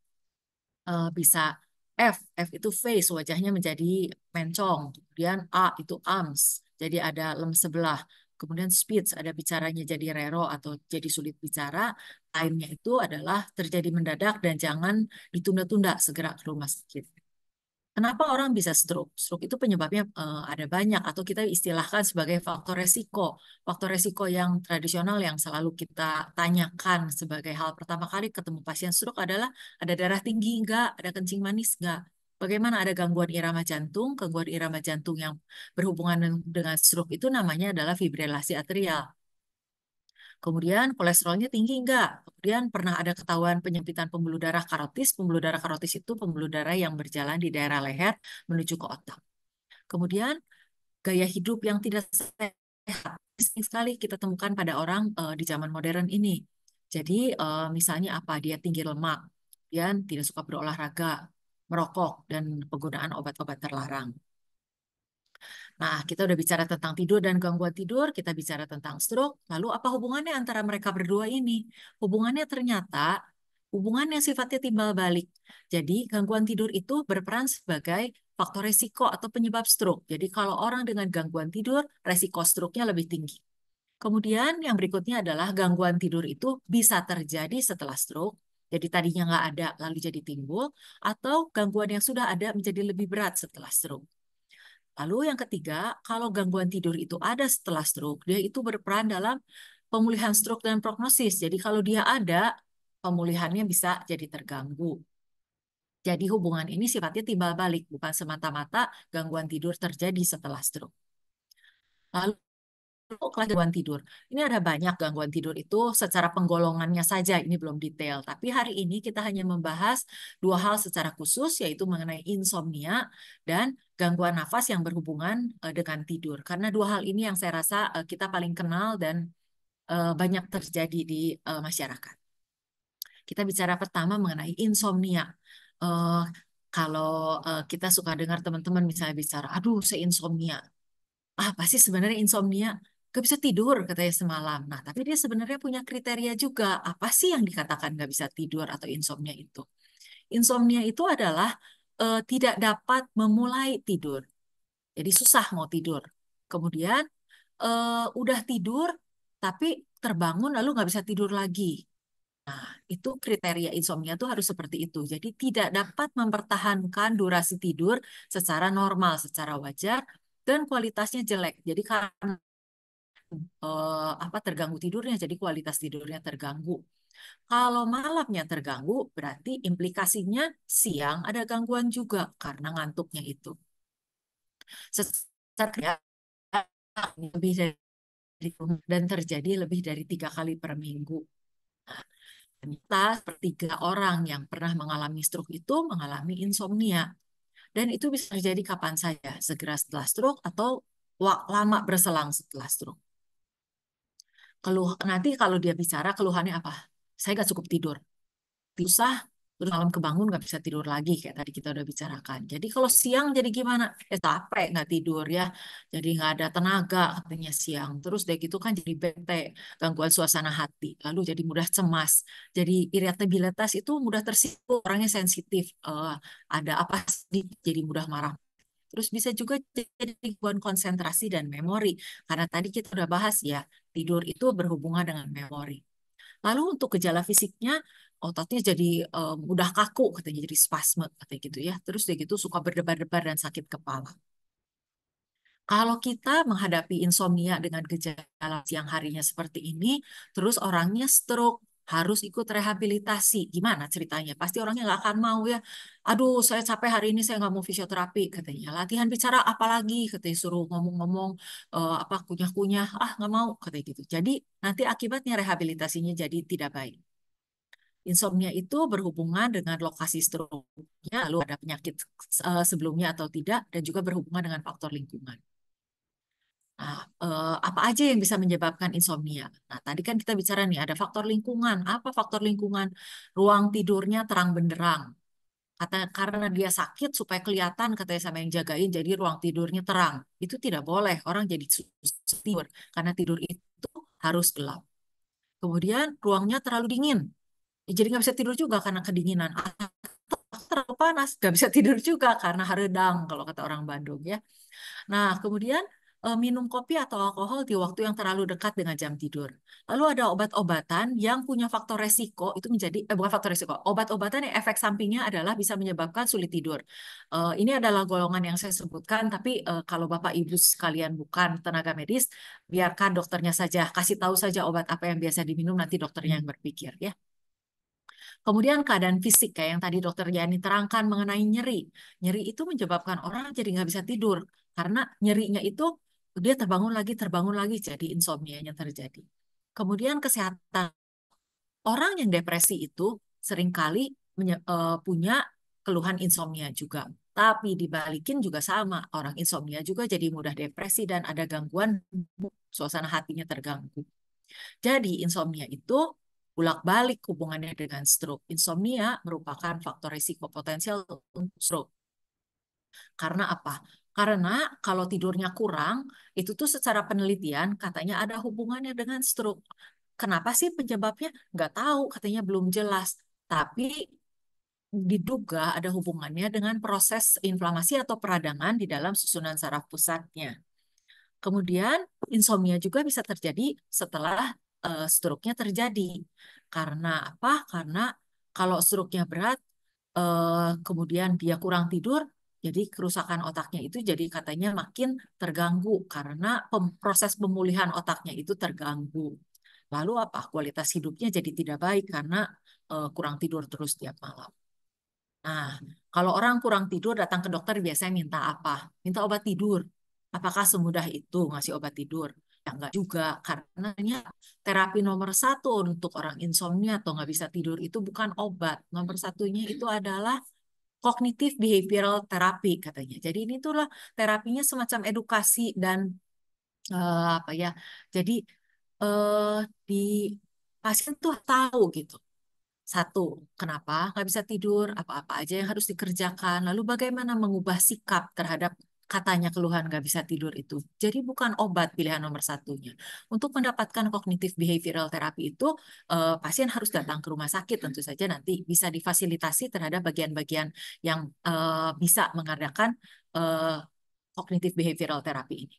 bisa F itu face, wajahnya menjadi mencong. Kemudian A itu arms, jadi ada lem sebelah. Kemudian speech, ada bicaranya jadi rero atau jadi sulit bicara. Time-nya itu adalah terjadi mendadak dan jangan ditunda-tunda, segera ke rumah sakit. Kenapa orang bisa stroke? Stroke itu penyebabnya ada banyak atau kita istilahkan sebagai faktor resiko. Faktor resiko yang tradisional yang selalu kita tanyakan sebagai hal pertama kali ketemu pasien stroke adalah ada darah tinggi enggak, ada kencing manis enggak. Bagaimana ada gangguan irama jantung? Gangguan irama jantung yang berhubungan dengan stroke itu namanya adalah fibrilasi atrial. Kemudian kolesterolnya tinggi enggak? Kemudian pernah ada ketahuan penyempitan pembuluh darah karotis. Pembuluh darah karotis itu pembuluh darah yang berjalan di daerah leher menuju ke otak. Kemudian gaya hidup yang tidak sehat. Sering sekali kita temukan pada orang di zaman modern ini. Jadi misalnya apa? Dia tinggi lemak, kemudian tidak suka berolahraga, merokok, dan penggunaan obat-obat terlarang. Nah, kita udah bicara tentang tidur dan gangguan tidur, kita bicara tentang stroke. Lalu apa hubungannya antara mereka berdua ini? Hubungannya ternyata hubungan yang sifatnya timbal balik. Jadi, gangguan tidur itu berperan sebagai faktor risiko atau penyebab stroke. Jadi, kalau orang dengan gangguan tidur, resiko stroke-nya lebih tinggi. Kemudian yang berikutnya adalah gangguan tidur itu bisa terjadi setelah stroke. Jadi tadinya nggak ada, lalu jadi timbul. Atau gangguan yang sudah ada menjadi lebih berat setelah stroke. Lalu yang ketiga, kalau gangguan tidur itu ada setelah stroke, dia itu berperan dalam pemulihan stroke dan prognosis. Jadi kalau dia ada, pemulihannya bisa jadi terganggu. Jadi hubungan ini sifatnya timbal balik, bukan semata-mata gangguan tidur terjadi setelah stroke. Lalu kelas gangguan tidur. Ini ada banyak gangguan tidur itu secara penggolongannya saja, ini belum detail. Tapi hari ini kita hanya membahas dua hal secara khusus, yaitu mengenai insomnia dan gangguan nafas yang berhubungan dengan tidur. Karena dua hal ini yang saya rasa kita paling kenal dan banyak terjadi di masyarakat. Kita bicara pertama mengenai insomnia. Eh, kalau kita suka dengar teman-teman misalnya bicara, aduh saya insomnia. Apa sih sebenarnya insomnia? Gak bisa tidur katanya semalam. Nah, tapi dia sebenarnya punya kriteria juga. Apa sih yang dikatakan gak bisa tidur atau insomnia itu? Insomnia itu adalah tidak dapat memulai tidur. Jadi susah mau tidur. Kemudian udah tidur, tapi terbangun lalu nggak bisa tidur lagi. Nah, itu kriteria insomnia tuh harus seperti itu. Jadi tidak dapat mempertahankan durasi tidur secara normal, secara wajar, dan kualitasnya jelek. Jadi karena apa terganggu tidurnya, jadi kualitas tidurnya terganggu. Kalau malamnya terganggu, berarti implikasinya siang ada gangguan juga karena ngantuknya itu. Secara lebih dari dan terjadi lebih dari 3 kali per minggu. Ternyata sepertiga orang yang pernah mengalami stroke itu mengalami insomnia. Dan itu bisa terjadi kapan saja, segera setelah stroke atau lama berselang setelah stroke. Nanti kalau dia bicara keluhannya apa? Saya nggak cukup tidur, susah, terus malam kebangun nggak bisa tidur lagi kayak tadi kita udah bicarakan. Jadi kalau siang jadi gimana? Capek nggak tidur ya, jadi nggak ada tenaga katanya siang. Terus deh gitu kan jadi bete, gangguan suasana hati, lalu jadi mudah cemas, jadi iritabilitas itu mudah tersinggung, orangnya sensitif, ada apa sih, jadi mudah marah. Terus bisa juga jadi gangguan konsentrasi dan memori, karena tadi kita udah bahas ya, tidur itu berhubungan dengan memori. Lalu untuk gejala fisiknya, ototnya jadi mudah kaku, katanya jadi spasme, katanya gitu ya. Terus dia gitu suka berdebar-debar dan sakit kepala. Kalau kita menghadapi insomnia dengan gejala siang harinya seperti ini, terus orangnya stroke, harus ikut rehabilitasi. Gimana ceritanya? Pasti orangnya nggak akan mau ya. Aduh, saya capek hari ini, saya nggak mau fisioterapi, katanya. Latihan bicara apa lagi? Katanya suruh ngomong-ngomong, apa kunyah-kunyah. Ah, nggak mau, katanya gitu. Jadi nanti akibatnya rehabilitasinya jadi tidak baik. Insomnia itu berhubungan dengan lokasi stroke-nya, lalu ada penyakit sebelumnya atau tidak, dan juga berhubungan dengan faktor lingkungan. Nah, apa aja yang bisa menyebabkan insomnia? Nah, tadi kan kita bicara nih, ada faktor lingkungan. Apa faktor lingkungan? Ruang tidurnya terang benderang. Karena dia sakit supaya kelihatan katanya sama yang jagain, jadi ruang tidurnya terang. Itu tidak boleh. Orang jadi susah tidur. Karena tidur itu harus gelap. Kemudian ruangnya terlalu dingin. Jadi nggak bisa tidur juga karena kedinginan. Atau terlalu panas, nggak bisa tidur juga karena haredang, kalau kata orang Bandung ya. Nah, kemudian minum kopi atau alkohol di waktu yang terlalu dekat dengan jam tidur. Lalu ada obat-obatan yang punya faktor resiko, itu menjadi, bukan faktor resiko, obat-obatan yang efek sampingnya adalah bisa menyebabkan sulit tidur. Ini adalah golongan yang saya sebutkan, tapi kalau Bapak Ibu sekalian bukan tenaga medis, biarkan dokternya saja, kasih tahu saja obat apa yang biasa diminum, nanti dokternya yang berpikir ya. Kemudian keadaan fisik kayak yang tadi dokter Yani terangkan mengenai nyeri. Nyeri itu menyebabkan orang jadi nggak bisa tidur karena nyerinya itu dia terbangun lagi jadi insomnia-nya terjadi. Kemudian kesehatan orang yang depresi itu seringkali punya keluhan insomnia juga. Tapi dibalikin juga sama, orang insomnia juga jadi mudah depresi dan ada gangguan suasana hatinya terganggu. Jadi insomnia itu bolak-balik hubungannya dengan stroke. Insomnia merupakan faktor risiko potensial untuk stroke. Karena apa? Karena kalau tidurnya kurang, itu tuh secara penelitian katanya ada hubungannya dengan stroke. Kenapa sih penyebabnya? Nggak tahu, katanya belum jelas. Tapi diduga ada hubungannya dengan proses inflamasi atau peradangan di dalam susunan saraf pusatnya. Kemudian insomnia juga bisa terjadi setelah stroke-nya terjadi. Karena apa? Karena kalau stroke-nya berat, kemudian dia kurang tidur, jadi kerusakan otaknya itu jadi katanya makin terganggu karena proses pemulihan otaknya itu terganggu. Lalu apa? Kualitas hidupnya jadi tidak baik karena kurang tidur terus tiap malam. Nah, kalau orang kurang tidur datang ke dokter biasanya minta apa? Minta obat tidur. Apakah semudah itu ngasih obat tidur? Ya enggak juga, karena terapi nomor satu untuk orang insomnia atau nggak bisa tidur itu bukan obat. Nomor satunya itu adalah kognitif behavioral therapy katanya. Jadi ini tuh lah terapinya semacam edukasi dan apa ya? Jadi eh, di pasien tuh tahu gitu. Satu, kenapa nggak bisa tidur, apa-apa aja yang harus dikerjakan, lalu bagaimana mengubah sikap terhadap katanya keluhan nggak bisa tidur itu. Jadi bukan obat pilihan nomor satunya. Untuk mendapatkan kognitif behavioral therapy itu, pasien harus datang ke rumah sakit tentu saja nanti bisa difasilitasi terhadap bagian-bagian yang bisa mengadakan eh, kognitif behavioral therapy ini.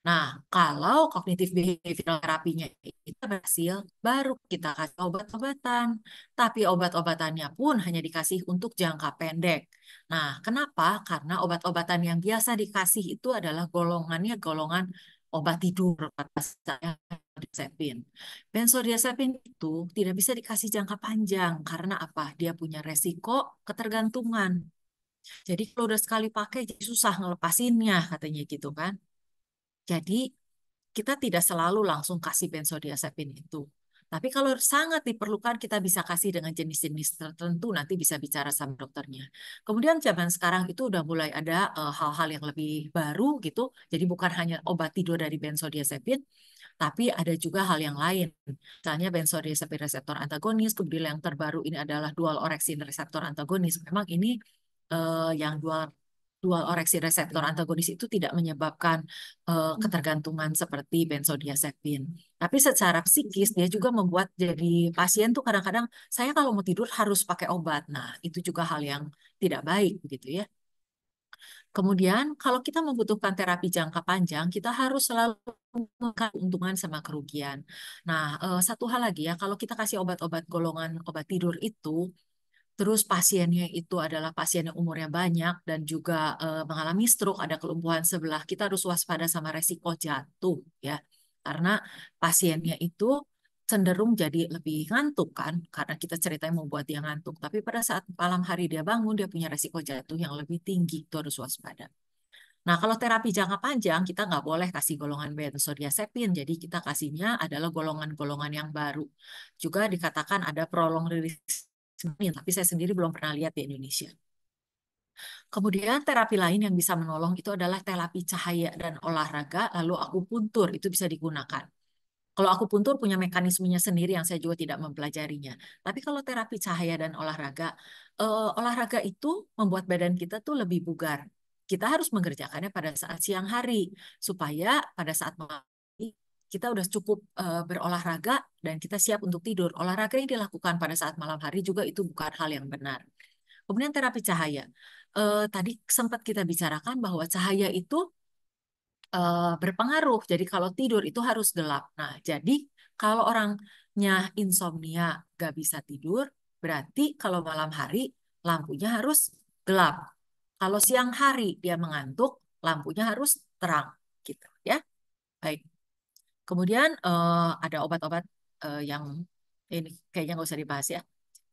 Nah, kalau kognitif behavioral terapinya itu berhasil, baru kita kasih obat-obatan. Tapi obat-obatannya pun hanya dikasih untuk jangka pendek. Nah, kenapa? Karena obat-obatan yang biasa dikasih itu adalah golongannya golongan obat tidur, kata saya, benzodiazepin. Benzodiazepin itu tidak bisa dikasih jangka panjang. Karena apa? Dia punya resiko ketergantungan. Jadi kalau udah sekali pakai, jadi susah ngelepasinnya, katanya gitu kan. Jadi kita tidak selalu langsung kasih benzodiazepin itu. Tapi kalau sangat diperlukan, kita bisa kasih dengan jenis-jenis tertentu, nanti bisa bicara sama dokternya. Kemudian zaman sekarang itu udah mulai ada hal-hal yang lebih baru gitu. Jadi bukan hanya obat tidur dari benzodiazepin, tapi ada juga hal yang lain. Misalnya benzodiazepin reseptor antagonis, kemudian yang terbaru ini adalah dual orexin reseptor antagonis. Memang ini yang dual orexin reseptor antagonis itu tidak menyebabkan ketergantungan seperti benzodiazepin. Tapi secara psikis dia juga membuat jadi pasien tuh kadang-kadang saya kalau mau tidur harus pakai obat. Nah, itu juga hal yang tidak baik begitu ya. Kemudian kalau kita membutuhkan terapi jangka panjang, kita harus selalu mengenalkan keuntungan sama kerugian. Nah, satu hal lagi ya, kalau kita kasih obat-obat golongan obat tidur itu, terus pasiennya itu adalah pasien yang umurnya banyak dan juga mengalami stroke, ada kelumpuhan sebelah, kita harus waspada sama resiko jatuh ya. Karena pasiennya itu cenderung jadi lebih ngantuk kan, karena kita ceritanya membuat dia ngantuk. Tapi pada saat malam hari dia bangun, dia punya resiko jatuh yang lebih tinggi, itu harus waspada. Nah, kalau terapi jangka panjang, kita nggak boleh kasih golongan benzodiazepin. Jadi kita kasihnya adalah golongan-golongan yang baru. Juga dikatakan ada prolong release, tapi saya sendiri belum pernah lihat di Indonesia. Kemudian terapi lain yang bisa menolong itu adalah terapi cahaya dan olahraga, lalu akupuntur itu bisa digunakan. Kalau akupuntur punya mekanismenya sendiri yang saya juga tidak mempelajarinya. Tapi kalau terapi cahaya dan olahraga, olahraga itu membuat badan kita tuh lebih bugar. Kita harus mengerjakannya pada saat siang hari supaya pada saat malam hari kita udah cukup berolahraga dan kita siap untuk tidur. Olahraga yang dilakukan pada saat malam hari juga itu bukan hal yang benar. Kemudian terapi cahaya. Tadi sempat kita bicarakan bahwa cahaya itu berpengaruh. Jadi kalau tidur itu harus gelap. Nah, jadi kalau orangnya insomnia gak bisa tidur, berarti kalau malam hari lampunya harus gelap. Kalau siang hari dia mengantuk, lampunya harus terang, gitu ya. Baik. Kemudian ada obat-obat yang ini kayaknya nggak usah dibahas ya.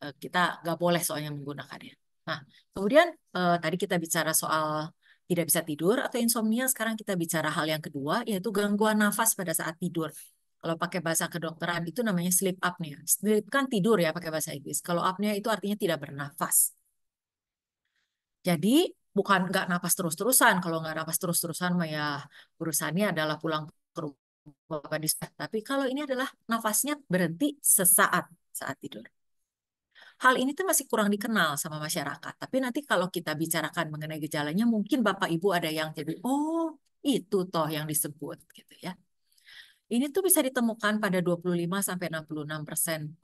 Kita nggak boleh soalnya menggunakannya. Nah, kemudian tadi kita bicara soal tidak bisa tidur atau insomnia. Sekarang kita bicara hal yang kedua, yaitu gangguan nafas pada saat tidur. Kalau pakai bahasa kedokteran itu namanya sleep apnea. Sleep kan tidur ya pakai bahasa Inggris. Kalau apnea itu artinya tidak bernafas. Jadi bukan nggak napas terus-terusan. Kalau nggak napas terus-terusan, mah ya urusannya adalah pulang ke rumah. Tapi kalau ini adalah nafasnya berhenti sesaat saat tidur. Hal ini tuh masih kurang dikenal sama masyarakat. Tapi nanti kalau kita bicarakan mengenai gejalanya, mungkin Bapak Ibu ada yang jadi, oh itu toh yang disebut gitu ya. Ini tuh bisa ditemukan pada 25-66%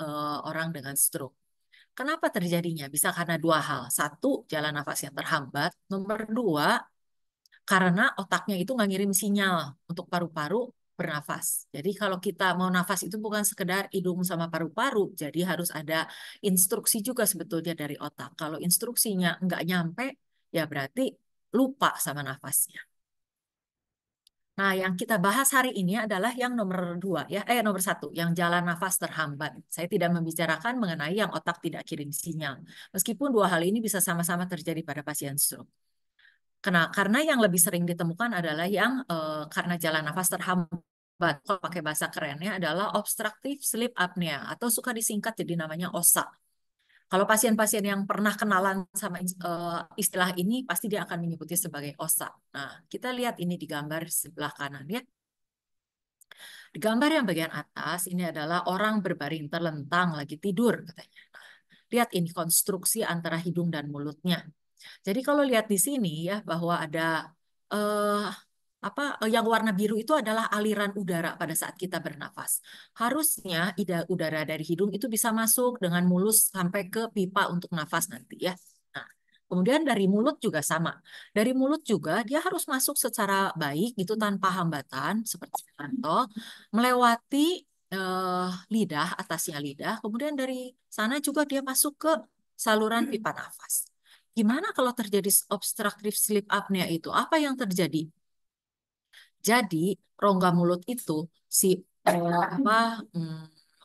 orang dengan stroke. Kenapa terjadinya? Bisa karena dua hal. Satu, jalan nafas yang terhambat. Nomor dua, karena otaknya itu nggak ngirim sinyal untuk paru-paru bernafas. Jadi kalau kita mau nafas itu bukan sekedar hidung sama paru-paru, jadi harus ada instruksi juga sebetulnya dari otak. Kalau instruksinya nggak nyampe, ya berarti lupa sama nafasnya. Nah, yang kita bahas hari ini adalah yang nomor dua, ya, nomor satu, yang jalan nafas terhambat. Saya tidak membicarakan mengenai yang otak tidak kirim sinyal. Meskipun dua hal ini bisa sama-sama terjadi pada pasien stroke. Karena yang lebih sering ditemukan adalah yang karena jalan nafas terhambat. Kalau pakai bahasa kerennya adalah obstructive sleep apnea atau suka disingkat jadi namanya OSA. Kalau pasien-pasien yang pernah kenalan sama istilah ini pasti dia akan menyebutnya sebagai OSA. Nah, kita lihat ini di gambar sebelah kanan ya. Di gambar yang bagian atas ini adalah orang berbaring terlentang lagi tidur katanya. Lihat ini konstruksi antara hidung dan mulutnya. Jadi kalau lihat di sini ya bahwa ada eh, yang warna biru itu adalah aliran udara pada saat kita bernafas. Harusnya udara dari hidung itu bisa masuk dengan mulus sampai ke pipa untuk nafas nanti ya. Nah, kemudian dari mulut juga sama. Dari mulut juga dia harus masuk secara baik gitu tanpa hambatan seperti kantong melewati lidah, atasnya lidah. Kemudian dari sana juga dia masuk ke saluran pipa nafas. Gimana kalau terjadi obstructive sleep apnea itu? Apa yang terjadi? Jadi rongga mulut itu si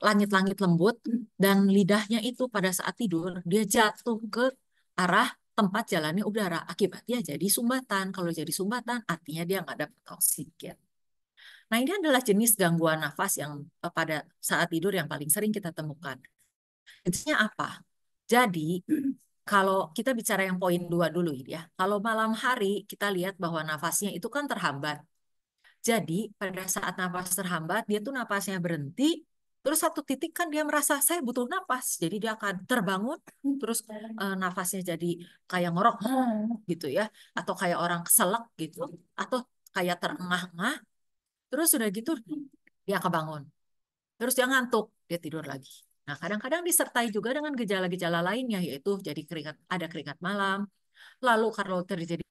langit-langit lembut dan lidahnya itu pada saat tidur dia jatuh ke arah tempat jalannya udara. Akibatnya jadi sumbatan. Kalau jadi sumbatan artinya dia nggak dapat oksigen. Nah, ini adalah jenis gangguan nafas yang pada saat tidur yang paling sering kita temukan. Jenisnya apa? Jadi, kalau kita bicara yang poin 2 dulu ya. Kalau malam hari kita lihat bahwa nafasnya itu kan terhambat. Jadi, pada saat nafas terhambat, dia tuh nafasnya berhenti, terus satu titik kan dia merasa saya butuh napas. Jadi dia akan terbangun, terus nafasnya jadi kayak ngorok gitu ya, atau kayak orang keselak gitu, atau kayak terengah-engah. Terus sudah gitu dia kebangun. Terus dia ngantuk, dia tidur lagi. Nah, kadang-kadang disertai juga dengan gejala-gejala lainnya, yaitu jadi ada keringat malam. Lalu kalau terjadi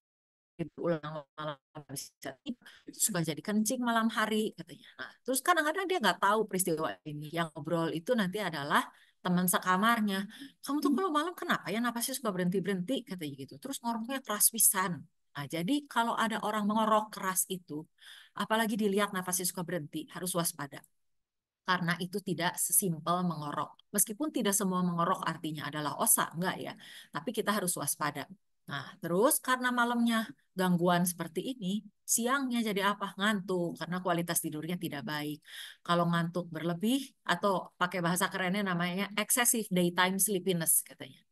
berulang malam bisa tidur, suka jadi kencing malam hari katanya. Nah, terus kadang-kadang dia nggak tahu peristiwa ini. Yang ngobrol itu nanti adalah teman sekamarnya. Kamu tuh kalau malam kenapa ya napasnya suka berhenti-berhenti katanya gitu. Terus ngoroknya keras pisan. Nah, jadi kalau ada orang mengorok keras itu, apalagi dilihat napasnya suka berhenti, harus waspada. Karena itu tidak sesimpel mengorok. Meskipun tidak semua mengorok artinya adalah osak, enggak ya. Tapi kita harus waspada. Nah, terus karena malamnya gangguan seperti ini, siangnya jadi apa? Ngantuk, karena kualitas tidurnya tidak baik. Kalau ngantuk berlebih, atau pakai bahasa kerennya namanya excessive daytime sleepiness katanya,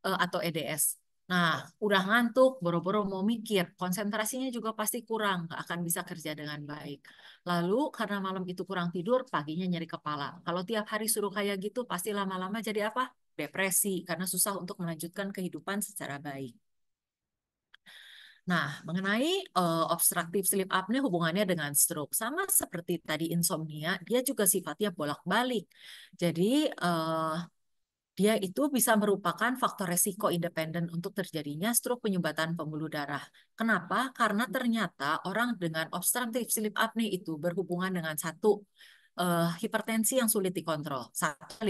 atau EDS. Nah, udah ngantuk, boro-boro mau mikir, konsentrasinya juga pasti kurang, nggak akan bisa kerja dengan baik. Lalu karena malam itu kurang tidur, paginya nyeri kepala. Kalau tiap hari suruh kayak gitu, pasti lama-lama jadi apa? Depresi, karena susah untuk melanjutkan kehidupan secara baik. Nah, mengenai obstructive sleep apnea hubungannya dengan stroke. Sama seperti tadi insomnia, dia juga sifatnya bolak-balik. Jadi, dia itu bisa merupakan faktor resiko independen untuk terjadinya stroke penyumbatan pembuluh darah. Kenapa? Karena ternyata orang dengan obstructive sleep apnea itu berhubungan dengan satu, hipertensi yang sulit dikontrol. Satu,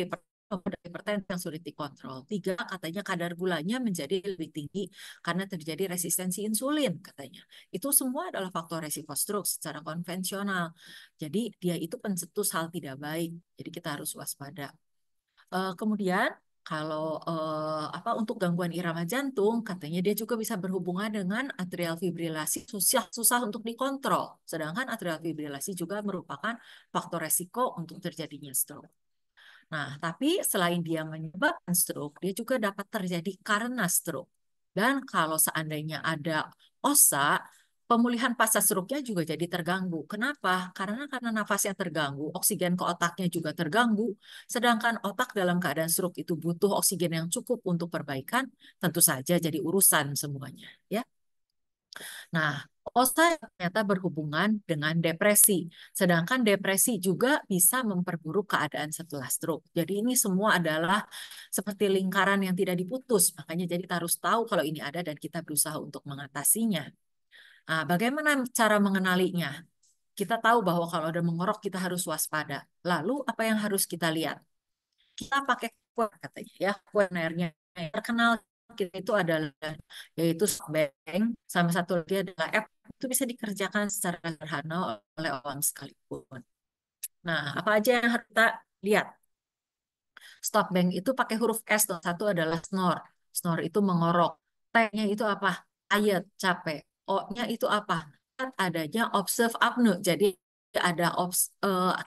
hipertensi yang sulit dikontrol. Tiga, katanya kadar gulanya menjadi lebih tinggi karena terjadi resistensi insulin, katanya. Itu semua adalah faktor resiko stroke secara konvensional. Jadi dia itu pencetus hal tidak baik. Jadi kita harus waspada. Kemudian kalau untuk gangguan irama jantung, katanya dia juga bisa berhubungan dengan atrial fibrilasi, susah untuk dikontrol. Sedangkan atrial fibrilasi juga merupakan faktor resiko untuk terjadinya stroke. Nah, tapi selain dia menyebabkan stroke, dia juga dapat terjadi karena stroke. Dan kalau seandainya ada osa, pemulihan pasca stroke-nya juga jadi terganggu. Kenapa? Karena nafasnya terganggu, oksigen ke otaknya juga terganggu. Sedangkan otak dalam keadaan stroke itu butuh oksigen yang cukup untuk perbaikan, tentu saja jadi urusan semuanya, ya. Nah, osa ternyata berhubungan dengan depresi. Sedangkan depresi juga bisa memperburuk keadaan setelah stroke. Jadi ini semua adalah seperti lingkaran yang tidak diputus. Makanya jadi kita harus tahu kalau ini ada dan kita berusaha untuk mengatasinya. Nah, bagaimana cara mengenalinya? Kita tahu bahwa kalau ada mengorok kita harus waspada. Lalu apa yang harus kita lihat? Kita pakai kuesioner katanya ya, kuesionernya yang terkenal kita itu adalah yaitu SoftBank, sama satu lagi adalah app, itu bisa dikerjakan secara sederhana oleh orang sekalipun. Nah, apa aja yang harus kita lihat? SoftBank itu pakai huruf S, satu adalah snore. Snore itu mengorok. T-nya itu apa? Tired, capek. O-nya itu apa? Adanya observe apnea. Jadi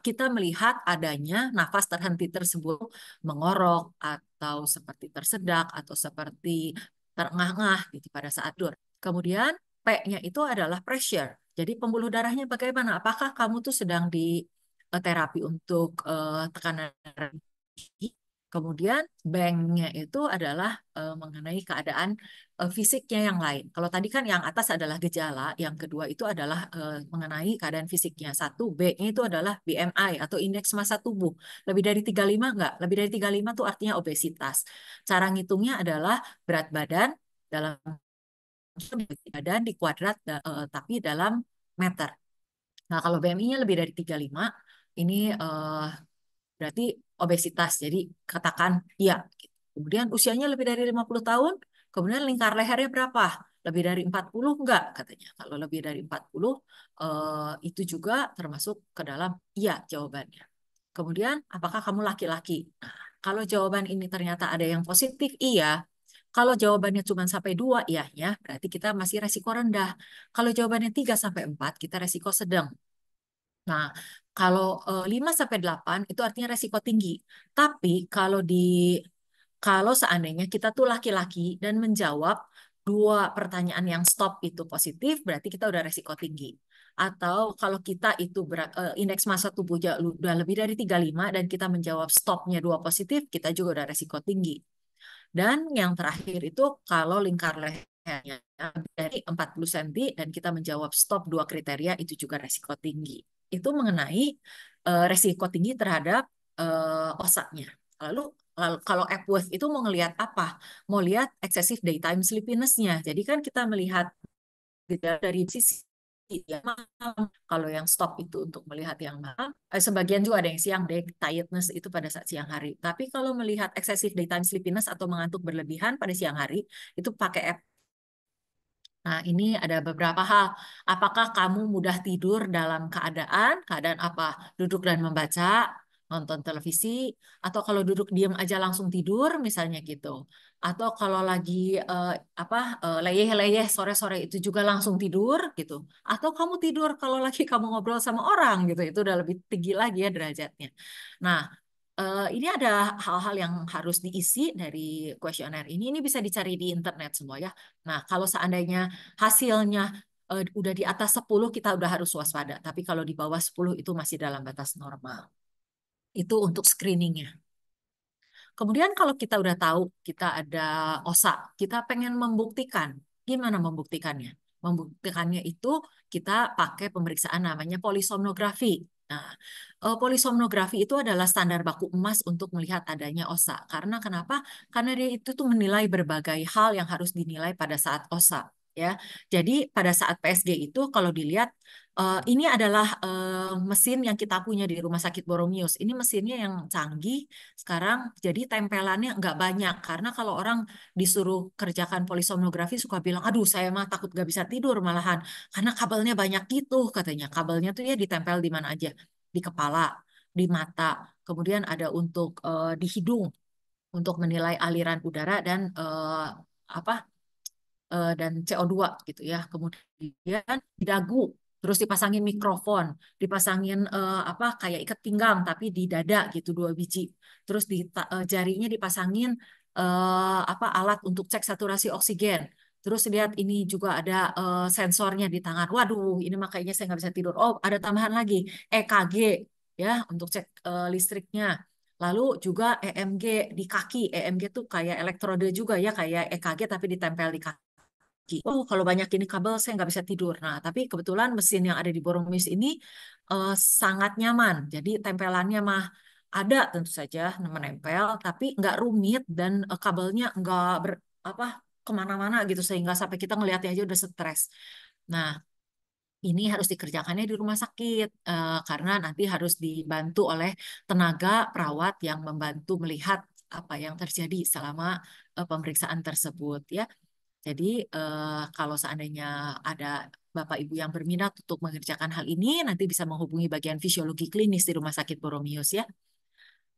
kita melihat adanya nafas terhenti tersebut mengorok atau seperti tersedak atau seperti terengah-engah gitu pada saat tidur. Kemudian P-nya itu adalah pressure. Jadi pembuluh darahnya bagaimana? Apakah kamu tuh sedang di terapi untuk tekanan darah tinggi? Kemudian banknya itu adalah mengenai keadaan fisiknya yang lain. Kalau tadi kan yang atas adalah gejala, yang kedua itu adalah mengenai keadaan fisiknya. Satu, B-nya itu adalah BMI atau indeks massa tubuh. Lebih dari 35 enggak? Lebih dari 35 itu artinya obesitas. Cara ngitungnya adalah berat badan dalam badan di kuadrat tapi dalam meter. Nah, kalau BMI-nya lebih dari 35, ini berarti obesitas. Jadi katakan iya. Kemudian usianya lebih dari 50 tahun, kemudian lingkar lehernya berapa? Lebih dari 40 enggak katanya. Kalau lebih dari 40 itu juga termasuk ke dalam iya jawabannya. Kemudian apakah kamu laki-laki? Nah, kalau jawaban ini ternyata ada yang positif, iya. Kalau jawabannya cuma sampai 2, iya, berarti kita masih resiko rendah. Kalau jawabannya 3 sampai 4, kita resiko sedang. Nah, kalau 5 sampai 8 itu artinya resiko tinggi. Tapi kalau seandainya kita tuh laki-laki dan menjawab dua pertanyaan yang stop itu positif, berarti kita udah resiko tinggi. Atau kalau kita itu indeks massa tubuhnya udah lebih dari 35 dan kita menjawab stopnya dua positif, kita juga udah resiko tinggi. Dan yang terakhir itu kalau lingkar lehernya dari 40 cm dan kita menjawab stop dua kriteria, itu juga resiko tinggi. Itu mengenai resiko tinggi terhadap osaknya. Lalu kalau Epworth itu mau ngelihat apa? Mau lihat excessive daytime sleepiness-nya. Jadi kan kita melihat dari sisi yang malam. Kalau yang stop itu untuk melihat yang malam, sebagian juga ada yang siang, day tiredness itu pada saat siang hari. Tapi kalau melihat excessive daytime sleepiness atau mengantuk berlebihan pada siang hari, itu pakai app. Nah, ini ada beberapa hal. Apakah kamu mudah tidur dalam keadaan apa? Duduk dan membaca, nonton televisi, atau kalau duduk diam aja langsung tidur, misalnya gitu. Atau kalau lagi leyeh-leyeh sore-sore itu juga langsung tidur gitu. Atau kamu tidur kalau lagi kamu ngobrol sama orang gitu. Itu udah lebih tinggi lagi ya derajatnya. Nah, ini ada hal-hal yang harus diisi dari kuesioner ini. Ini bisa dicari di internet semua ya. Nah, kalau seandainya hasilnya udah di atas 10, kita udah harus waspada. Tapi kalau di bawah 10 itu masih dalam batas normal. Itu untuk screeningnya. Kemudian kalau kita udah tahu kita ada osak, kita pengen membuktikan. Gimana membuktikannya? Membuktikannya itu kita pakai pemeriksaan namanya polisomnografi. Nah, polisomnografi itu adalah standar baku emas untuk melihat adanya osak. Karena kenapa? Karena dia itu tuh menilai berbagai hal yang harus dinilai pada saat osak. Ya, jadi pada saat PSG itu kalau dilihat ini adalah mesin yang kita punya di Rumah Sakit Boromius. Ini mesinnya yang canggih sekarang, jadi tempelannya nggak banyak. Karena kalau orang disuruh kerjakan polisomnografi suka bilang, aduh saya mah takut nggak bisa tidur malahan. Karena kabelnya banyak gitu katanya. Kabelnya tuh ya ditempel di mana aja. Di kepala, di mata. Kemudian ada untuk di hidung. Untuk menilai aliran udara dan apa dan CO2 gitu ya. Kemudian di dagu, terus dipasangin mikrofon, dipasangin apa kayak ikat pinggang tapi di dada gitu 2 biji. Terus di jarinya dipasangin apa alat untuk cek saturasi oksigen. Terus lihat ini juga ada sensornya di tangan. Waduh, ini makanya saya nggak bisa tidur. Oh, ada tambahan lagi, EKG ya untuk cek listriknya. Lalu juga EMG di kaki. EMG tuh kayak elektrode juga ya, kayak EKG tapi ditempel di kaki. Oh, kalau banyak ini kabel saya nggak bisa tidur. Nah, tapi kebetulan mesin yang ada di Boromis ini sangat nyaman. Jadi tempelannya mah ada tentu saja menempel, tapi nggak rumit dan kabelnya nggak apa kemana-mana gitu sehingga sampai kita ngelihatnya aja udah stres. Nah, ini harus dikerjakannya di rumah sakit karena nanti harus dibantu oleh tenaga perawat yang membantu melihat apa yang terjadi selama pemeriksaan tersebut ya. Jadi kalau seandainya ada Bapak Ibu yang berminat untuk mengerjakan hal ini, nanti bisa menghubungi bagian fisiologi klinis di Rumah Sakit Boromius ya.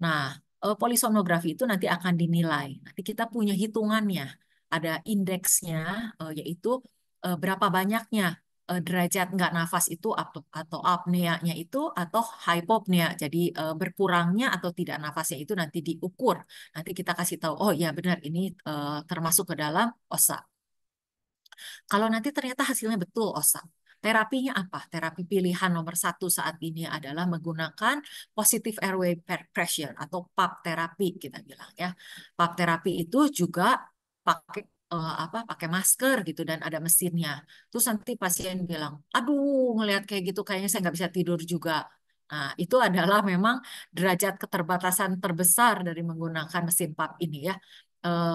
Nah, polisomnografi itu nanti akan dinilai. Nanti kita punya hitungannya. Ada indeksnya, yaitu berapa banyaknya derajat nggak nafas itu atau apneanya itu atau hypopnea. Jadi berkurangnya atau tidak nafasnya itu nanti diukur. Nanti kita kasih tahu, oh ya benar ini termasuk ke dalam osa. Kalau nanti ternyata hasilnya betul osak, terapinya apa? Terapi pilihan nomor 1 saat ini adalah menggunakan positive airway pressure atau PAP terapi kita bilang ya. PAP terapi itu juga pakai pakai masker gitu dan ada mesinnya. Terus nanti pasien bilang, aduh ngelihat kayak gitu kayaknya saya nggak bisa tidur juga. Nah, itu adalah memang derajat keterbatasan terbesar dari menggunakan mesin PAP ini ya.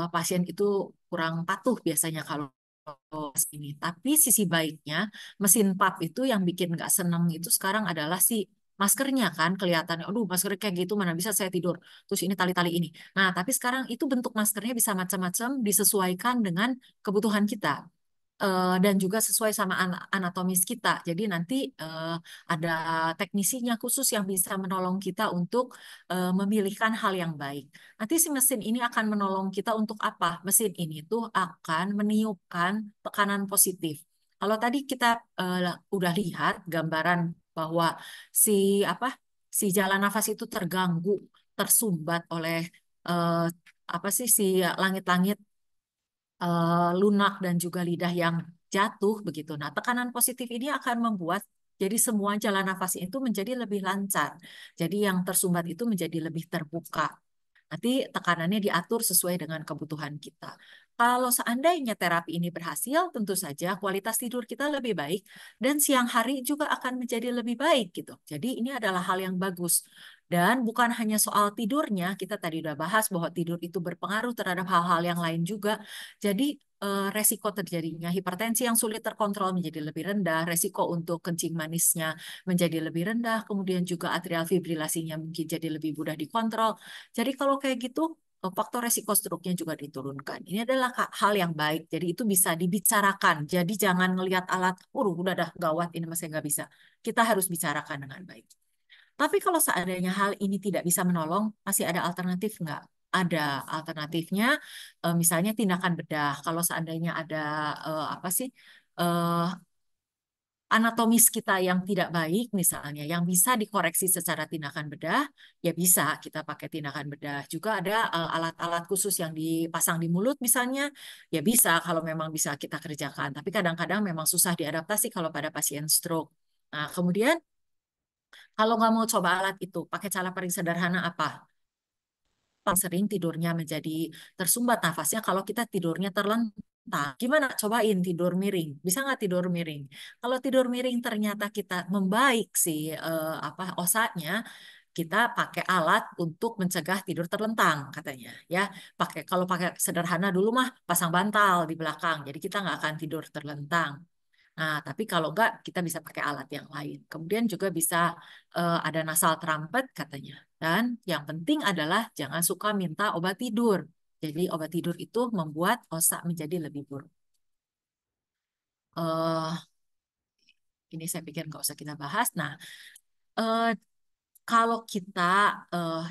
Pasien itu kurang patuh biasanya kalau ini. Tapi sisi baiknya mesin pap itu yang bikin nggak seneng itu sekarang adalah si maskernya kan kelihatannya, aduh masker kayak gitu mana bisa saya tidur. Terus ini tali-tali ini. Nah, tapi sekarang itu bentuk maskernya bisa macam-macam disesuaikan dengan kebutuhan kita. Dan juga sesuai sama anatomis kita. Jadi nanti ada teknisinya khusus yang bisa menolong kita untuk memilihkan hal yang baik. Nanti si mesin ini akan menolong kita untuk apa? Mesin ini tuh akan meniupkan tekanan positif. Kalau tadi kita udah lihat gambaran bahwa si apa si jalan nafas itu terganggu, tersumbat oleh eh, apa sih si langit-langit lunak dan juga lidah yang jatuh begitu. Nah, tekanan positif ini akan membuat jadi semua jalan nafas itu menjadi lebih lancar. Jadi yang tersumbat itu menjadi lebih terbuka. Nanti tekanannya diatur sesuai dengan kebutuhan kita. Kalau seandainya terapi ini berhasil, tentu saja kualitas tidur kita lebih baik dan siang hari juga akan menjadi lebih baik gitu. Jadi ini adalah hal yang bagus. Dan bukan hanya soal tidurnya, kita tadi udah bahas bahwa tidur itu berpengaruh terhadap hal-hal yang lain juga. Jadi resiko terjadinya hipertensi yang sulit terkontrol menjadi lebih rendah, resiko untuk kencing manisnya menjadi lebih rendah, kemudian juga atrial fibrilasinya mungkin jadi lebih mudah dikontrol. Jadi kalau kayak gitu, faktor resiko stroke-nya juga diturunkan. Ini adalah hal yang baik. Jadi itu bisa dibicarakan. Jadi jangan ngelihat alat, udah dah gawat ini masih nggak bisa. Kita harus bicarakan dengan baik. Tapi kalau seandainya hal ini tidak bisa menolong, masih ada alternatif nggak? Ada alternatifnya, misalnya tindakan bedah. Kalau seandainya ada apa sih? eh, Anatomis kita yang tidak baik misalnya, yang bisa dikoreksi secara tindakan bedah, ya bisa kita pakai tindakan bedah. Juga ada alat-alat khusus yang dipasang di mulut misalnya, ya bisa kalau memang bisa kita kerjakan. Tapi kadang-kadang memang susah diadaptasi kalau pada pasien stroke. Nah, kemudian kalau nggak mau coba alat itu, pakai cara paling sederhana apa? Sering tidurnya menjadi tersumbat nafasnya kalau kita tidurnya terlentang. Gimana? Cobain tidur miring. Bisa nggak tidur miring? Kalau tidur miring ternyata kita membaik sih apa osanya, kita pakai alat untuk mencegah tidur terlentang katanya. Ya, kalau pakai sederhana dulu mah pasang bantal di belakang. Jadi kita nggak akan tidur terlentang. Nah, tapi kalau enggak, kita bisa pakai alat yang lain. Kemudian juga bisa ada nasal trumpet katanya. Dan yang penting adalah jangan suka minta obat tidur. Jadi obat tidur itu membuat otak menjadi lebih buruk. Eh, ini saya pikir nggak usah kita bahas. Nah, eh, kalau kita eh,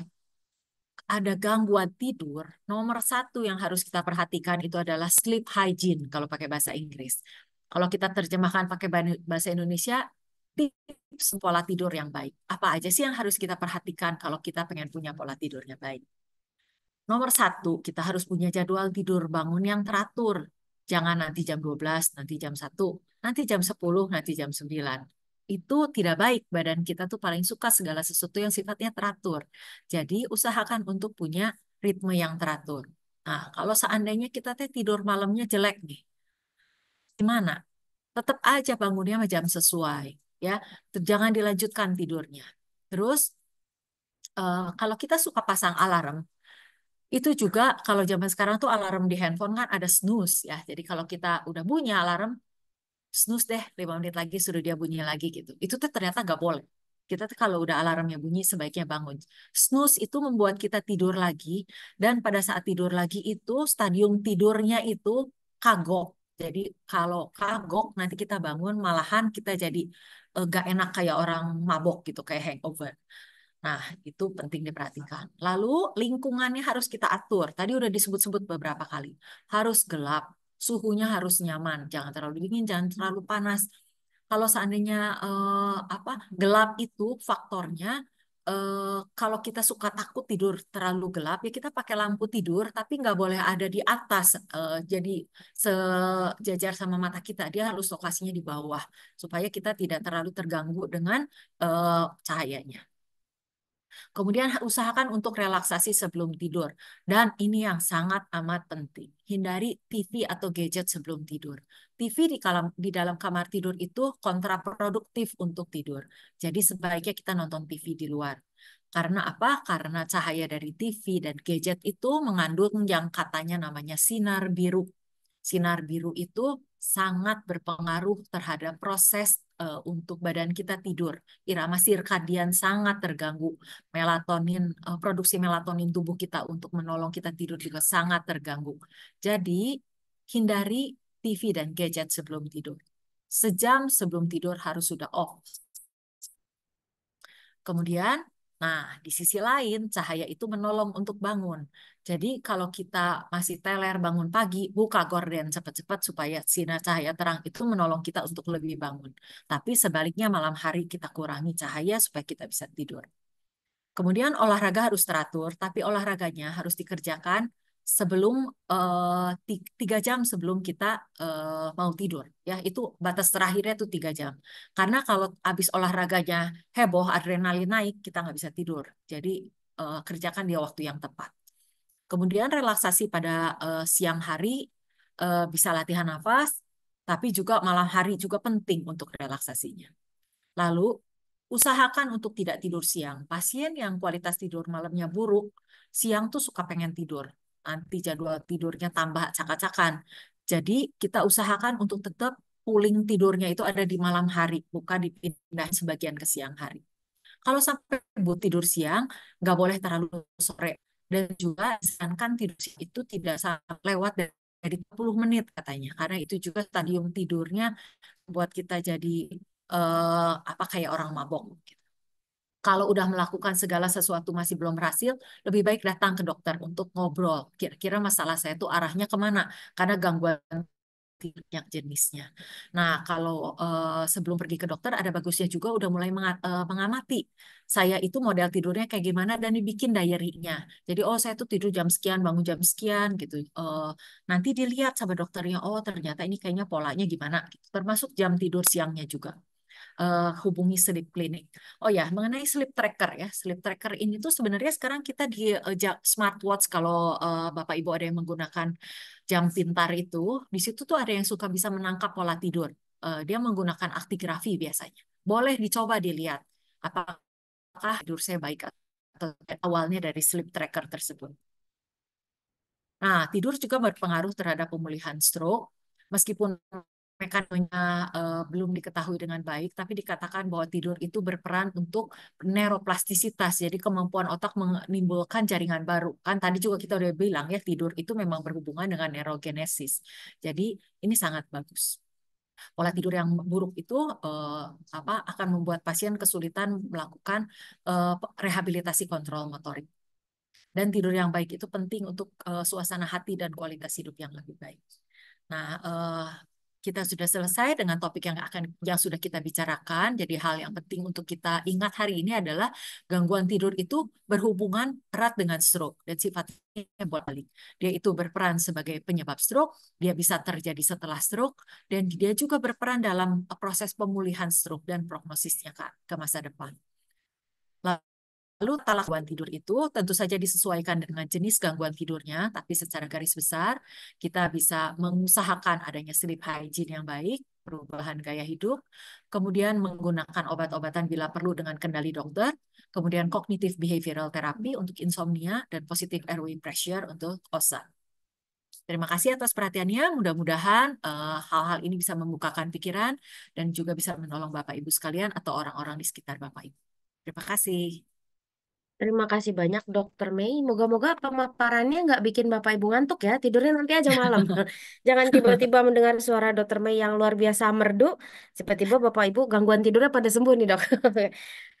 ada gangguan tidur, nomor satu yang harus kita perhatikan itu adalah sleep hygiene kalau pakai bahasa Inggris. Kalau kita terjemahkan pakai bahasa Indonesia, tips pola tidur yang baik. Apa aja sih yang harus kita perhatikan kalau kita pengen punya pola tidurnya baik? Nomor satu, kita harus punya jadwal tidur bangun yang teratur. Jangan nanti jam 12, nanti jam 1, nanti jam 10, nanti jam 9. Itu tidak baik. Badan kita tuh paling suka segala sesuatu yang sifatnya teratur. Jadi usahakan untuk punya ritme yang teratur. Nah, kalau seandainya kita tidur malamnya jelek nih, gimana? Tetap aja bangunnya sama jam sesuai. Ya, jangan dilanjutkan tidurnya. Terus, kalau kita suka pasang alarm, itu juga kalau zaman sekarang tuh alarm di handphone kan ada snooze ya. Jadi kalau kita udah bunyi alarm, snooze deh 5 menit lagi suruh dia bunyi lagi gitu. Itu tuh ternyata nggak boleh. Kita tuh kalau udah alarmnya bunyi sebaiknya bangun. Snooze itu membuat kita tidur lagi dan pada saat tidur lagi itu stadium tidurnya itu kagok. Jadi kalau kagok nanti kita bangun malahan kita jadi gak enak kayak orang mabok gitu kayak hangover. Nah, itu penting diperhatikan. Lalu lingkungannya harus kita atur. Tadi udah disebut-sebut beberapa kali. Harus gelap, suhunya harus nyaman, jangan terlalu dingin, jangan terlalu panas. Kalau seandainya apa gelap itu faktornya kalau kita suka takut tidur terlalu gelap ya kita pakai lampu tidur tapi nggak boleh ada di atas jadi sejajar sama mata kita dia harus lokasinya di bawah supaya kita tidak terlalu terganggu dengan cahayanya. Kemudian usahakan untuk relaksasi sebelum tidur. Dan ini yang sangat amat penting. Hindari TV atau gadget sebelum tidur. TV di dalam kamar tidur itu kontraproduktif untuk tidur. Jadi sebaiknya kita nonton TV di luar. Karena apa? Karena cahaya dari TV dan gadget itu mengandung yang katanya namanya sinar biru. Sinar biru itu sangat berpengaruh terhadap proses untuk badan kita tidur. Irama sirkadian sangat terganggu. Melatonin, produksi melatonin tubuh kita untuk menolong kita tidur juga sangat terganggu. Jadi, hindari TV dan gadget sebelum tidur. Sejam sebelum tidur harus sudah off. Kemudian, Nah, di sisi lain, cahaya itu menolong untuk bangun. Jadi, kalau kita masih teler bangun pagi, buka gorden cepat-cepat supaya sinar cahaya terang itu menolong kita untuk lebih bangun. Tapi sebaliknya malam hari kita kurangi cahaya supaya kita bisa tidur. Kemudian olahraga harus teratur, tapi olahraganya harus dikerjakan sebelum 3 jam sebelum kita mau tidur. Ya, itu batas terakhirnya itu 3 jam. Karena kalau habis olahraganya heboh, adrenalin naik, kita nggak bisa tidur. Jadi kerjakan di waktu yang tepat. Kemudian relaksasi pada siang hari, bisa latihan nafas, tapi juga malam hari juga penting untuk relaksasinya. Lalu, usahakan untuk tidak tidur siang. Pasien yang kualitas tidur malamnya buruk, siang tuh suka pengen tidur. Nanti jadwal tidurnya tambah acak-acakan. Jadi, kita usahakan untuk tetap pooling tidurnya itu ada di malam hari, bukan dipindahin sebagian ke siang hari. Kalau sampai tidur siang, nggak boleh terlalu sore. Dan juga disarankan tidur siang itu tidak lewat dari 30 menit katanya. Karena itu juga stadium tidurnya buat kita jadi apa kayak orang mabok. Kalau udah melakukan segala sesuatu masih belum berhasil, lebih baik datang ke dokter untuk ngobrol. Kira-kira masalah saya itu arahnya kemana? Karena gangguan tidurnya jenisnya. Nah, kalau sebelum pergi ke dokter, ada bagusnya juga udah mulai mengamati. Saya itu model tidurnya kayak gimana dan dibikin diary-nya. Jadi, oh saya tuh tidur jam sekian, bangun jam sekian gitu. Nanti dilihat sama dokternya, oh ternyata ini kayaknya polanya gimana. Gitu. Termasuk jam tidur siangnya juga. Hubungi sleep clinic. Oh ya, mengenai sleep tracker ya, sleep tracker ini tuh sebenarnya sekarang kita di smartwatch kalau Bapak Ibu ada yang menggunakan jam pintar itu, di situ tuh ada yang suka bisa menangkap pola tidur. Dia menggunakan aktigrafi biasanya. Boleh dicoba dilihat apakah tidur saya baik atau awalnya dari sleep tracker tersebut. Nah, tidur juga berpengaruh terhadap pemulihan stroke. Meskipun mekanismenya belum diketahui dengan baik, tapi dikatakan bahwa tidur itu berperan untuk neuroplastisitas, jadi kemampuan otak menimbulkan jaringan baru. Kan tadi juga kita udah bilang ya, tidur itu memang berhubungan dengan neurogenesis. Jadi ini sangat bagus. Pola tidur yang buruk itu akan membuat pasien kesulitan melakukan rehabilitasi kontrol motorik. Dan tidur yang baik itu penting untuk suasana hati dan kualitas hidup yang lebih baik. Nah, kita sudah selesai dengan topik yang sudah kita bicarakan. Jadi hal yang penting untuk kita ingat hari ini adalah gangguan tidur itu berhubungan erat dengan stroke dan sifatnya bolak-balik. Dia itu berperan sebagai penyebab stroke, dia bisa terjadi setelah stroke, dan dia juga berperan dalam proses pemulihan stroke dan prognosisnya ke masa depan. Lalu gangguan tidur itu tentu saja disesuaikan dengan jenis gangguan tidurnya, tapi secara garis besar kita bisa mengusahakan adanya sleep hygiene yang baik, perubahan gaya hidup, kemudian menggunakan obat-obatan bila perlu dengan kendali dokter, kemudian cognitive behavioral therapy untuk insomnia, dan positive airway pressure untuk OSA. Terima kasih atas perhatiannya. Mudah-mudahan hal-hal ini bisa membukakan pikiran dan juga bisa menolong Bapak Ibu sekalian atau orang-orang di sekitar Bapak Ibu. Terima kasih. Terima kasih banyak Dokter Mei. Moga-moga pemaparannya nggak bikin Bapak Ibu ngantuk ya. Tidurnya nanti aja malam. Jangan tiba-tiba mendengar suara Dokter Mei yang luar biasa merdu. Tiba-tiba Bapak Ibu gangguan tidurnya pada sembuh nih dok.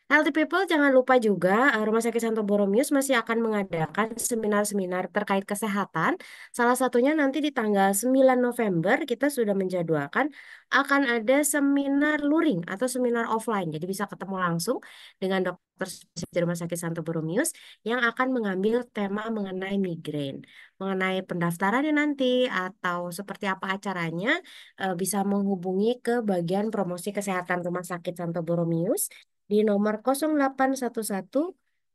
Healthy People, jangan lupa juga Rumah Sakit Santo Borromeus masih akan mengadakan seminar-seminar terkait kesehatan. Salah satunya nanti di tanggal 9 November kita sudah menjadwalkan akan ada seminar luring atau seminar offline. Jadi bisa ketemu langsung dengan dokter spesialis di Rumah Sakit Santo Borromeus yang akan mengambil tema mengenai migrain. Mengenai pendaftarannya nanti atau seperti apa acaranya, bisa menghubungi ke bagian promosi kesehatan Rumah Sakit Santo Borromeus di nomor 0811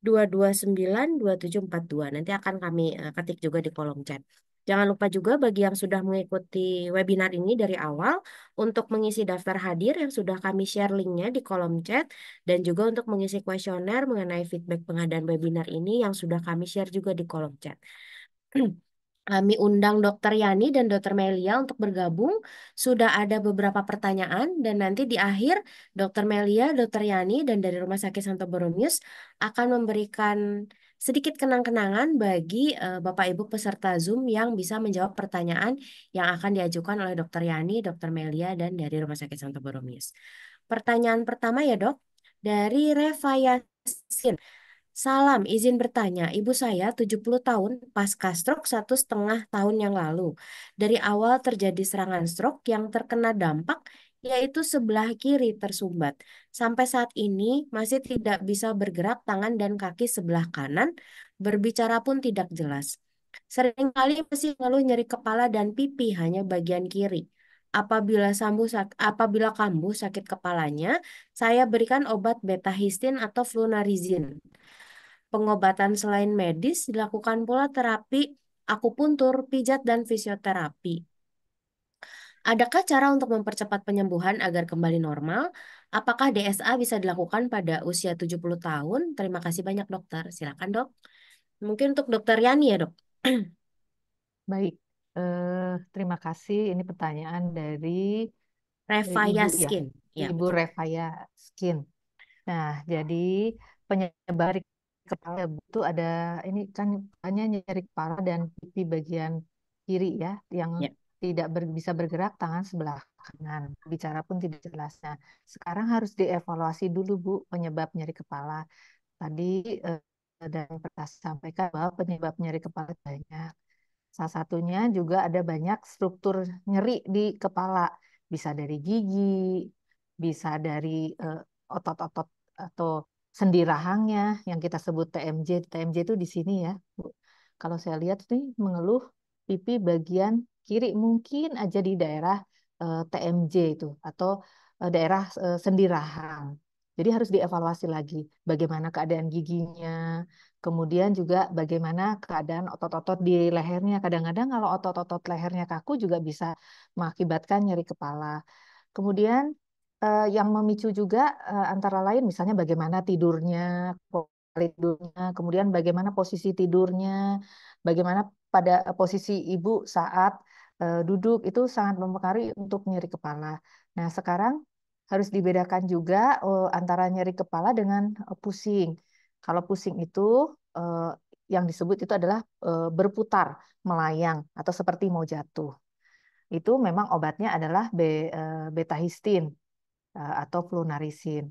229 2742. Nanti akan kami ketik juga di kolom chat. Jangan lupa juga bagi yang sudah mengikuti webinar ini dari awal untuk mengisi daftar hadir yang sudah kami share linknya di kolom chat dan juga untuk mengisi kuesioner mengenai feedback pengadaan webinar ini yang sudah kami share juga di kolom chat. Kami undang Dokter Yani dan Dokter Melia untuk bergabung. Sudah ada beberapa pertanyaan dan nanti di akhir Dokter Melia, Dokter Yani dan dari Rumah Sakit Santo Borromeus akan memberikan sedikit kenang-kenangan bagi Bapak Ibu peserta Zoom yang bisa menjawab pertanyaan yang akan diajukan oleh Dokter Yani, Dokter Melia dan dari Rumah Sakit Santo Borromeus. Pertanyaan pertama ya Dok, dari Revayasin. Salam, izin bertanya. Ibu saya 70 tahun, pasca stroke 1,5 tahun yang lalu. Dari awal terjadi serangan stroke yang terkena dampak, yaitu sebelah kiri tersumbat. Sampai saat ini masih tidak bisa bergerak tangan dan kaki sebelah kanan, berbicara pun tidak jelas. Seringkali masih mengeluh nyeri kepala dan pipi hanya bagian kiri. Apabila kambuh sakit kepalanya, saya berikan obat beta-histin atau flunarizin. Pengobatan selain medis dilakukan pula terapi akupuntur, pijat, dan fisioterapi. Adakah cara untuk mempercepat penyembuhan agar kembali normal? Apakah DSA bisa dilakukan pada usia 70 tahun? Terima kasih banyak dokter. Silakan dok. Mungkin untuk dokter Yani ya dok. Baik, terima kasih. Ini pertanyaan dari Reva Ibu ya, Yaskin. Ya Ibu betul. Revaya Skin. Nah, jadi penyebab nyeri kepala itu ada ini kan hanya nyeri kepala dan pipi bagian kiri ya, yang Ya. tidak bisa bergerak tangan sebelah kanan, bicara pun tidak jelas. Nah, sekarang harus dievaluasi dulu Bu penyebab nyeri kepala. Tadi dan pernah sampaikan bahwa penyebab nyeri kepala banyak. Salah satunya juga ada banyak struktur nyeri di kepala, bisa dari gigi, bisa dari otot-otot atau sendi rahangnya yang kita sebut TMJ. TMJ itu di sini ya, Bu. Kalau saya lihat nih mengeluh pipi bagian kiri mungkin aja di daerah TMJ itu atau daerah sendi rahang. Jadi harus dievaluasi lagi bagaimana keadaan giginya, kemudian juga bagaimana keadaan otot-otot di lehernya. Kadang-kadang kalau otot-otot lehernya kaku juga bisa mengakibatkan nyeri kepala. Kemudian yang memicu juga antara lain misalnya bagaimana tidurnya, pola tidurnya, kemudian bagaimana posisi tidurnya, bagaimana pada posisi ibu saat duduk itu sangat mempengaruhi untuk nyeri kepala. Nah, sekarang harus dibedakan juga antara nyeri kepala dengan pusing. Kalau pusing itu eh, yang disebut itu adalah berputar, melayang atau seperti mau jatuh. Itu memang obatnya adalah beta-histin atau flunarizin.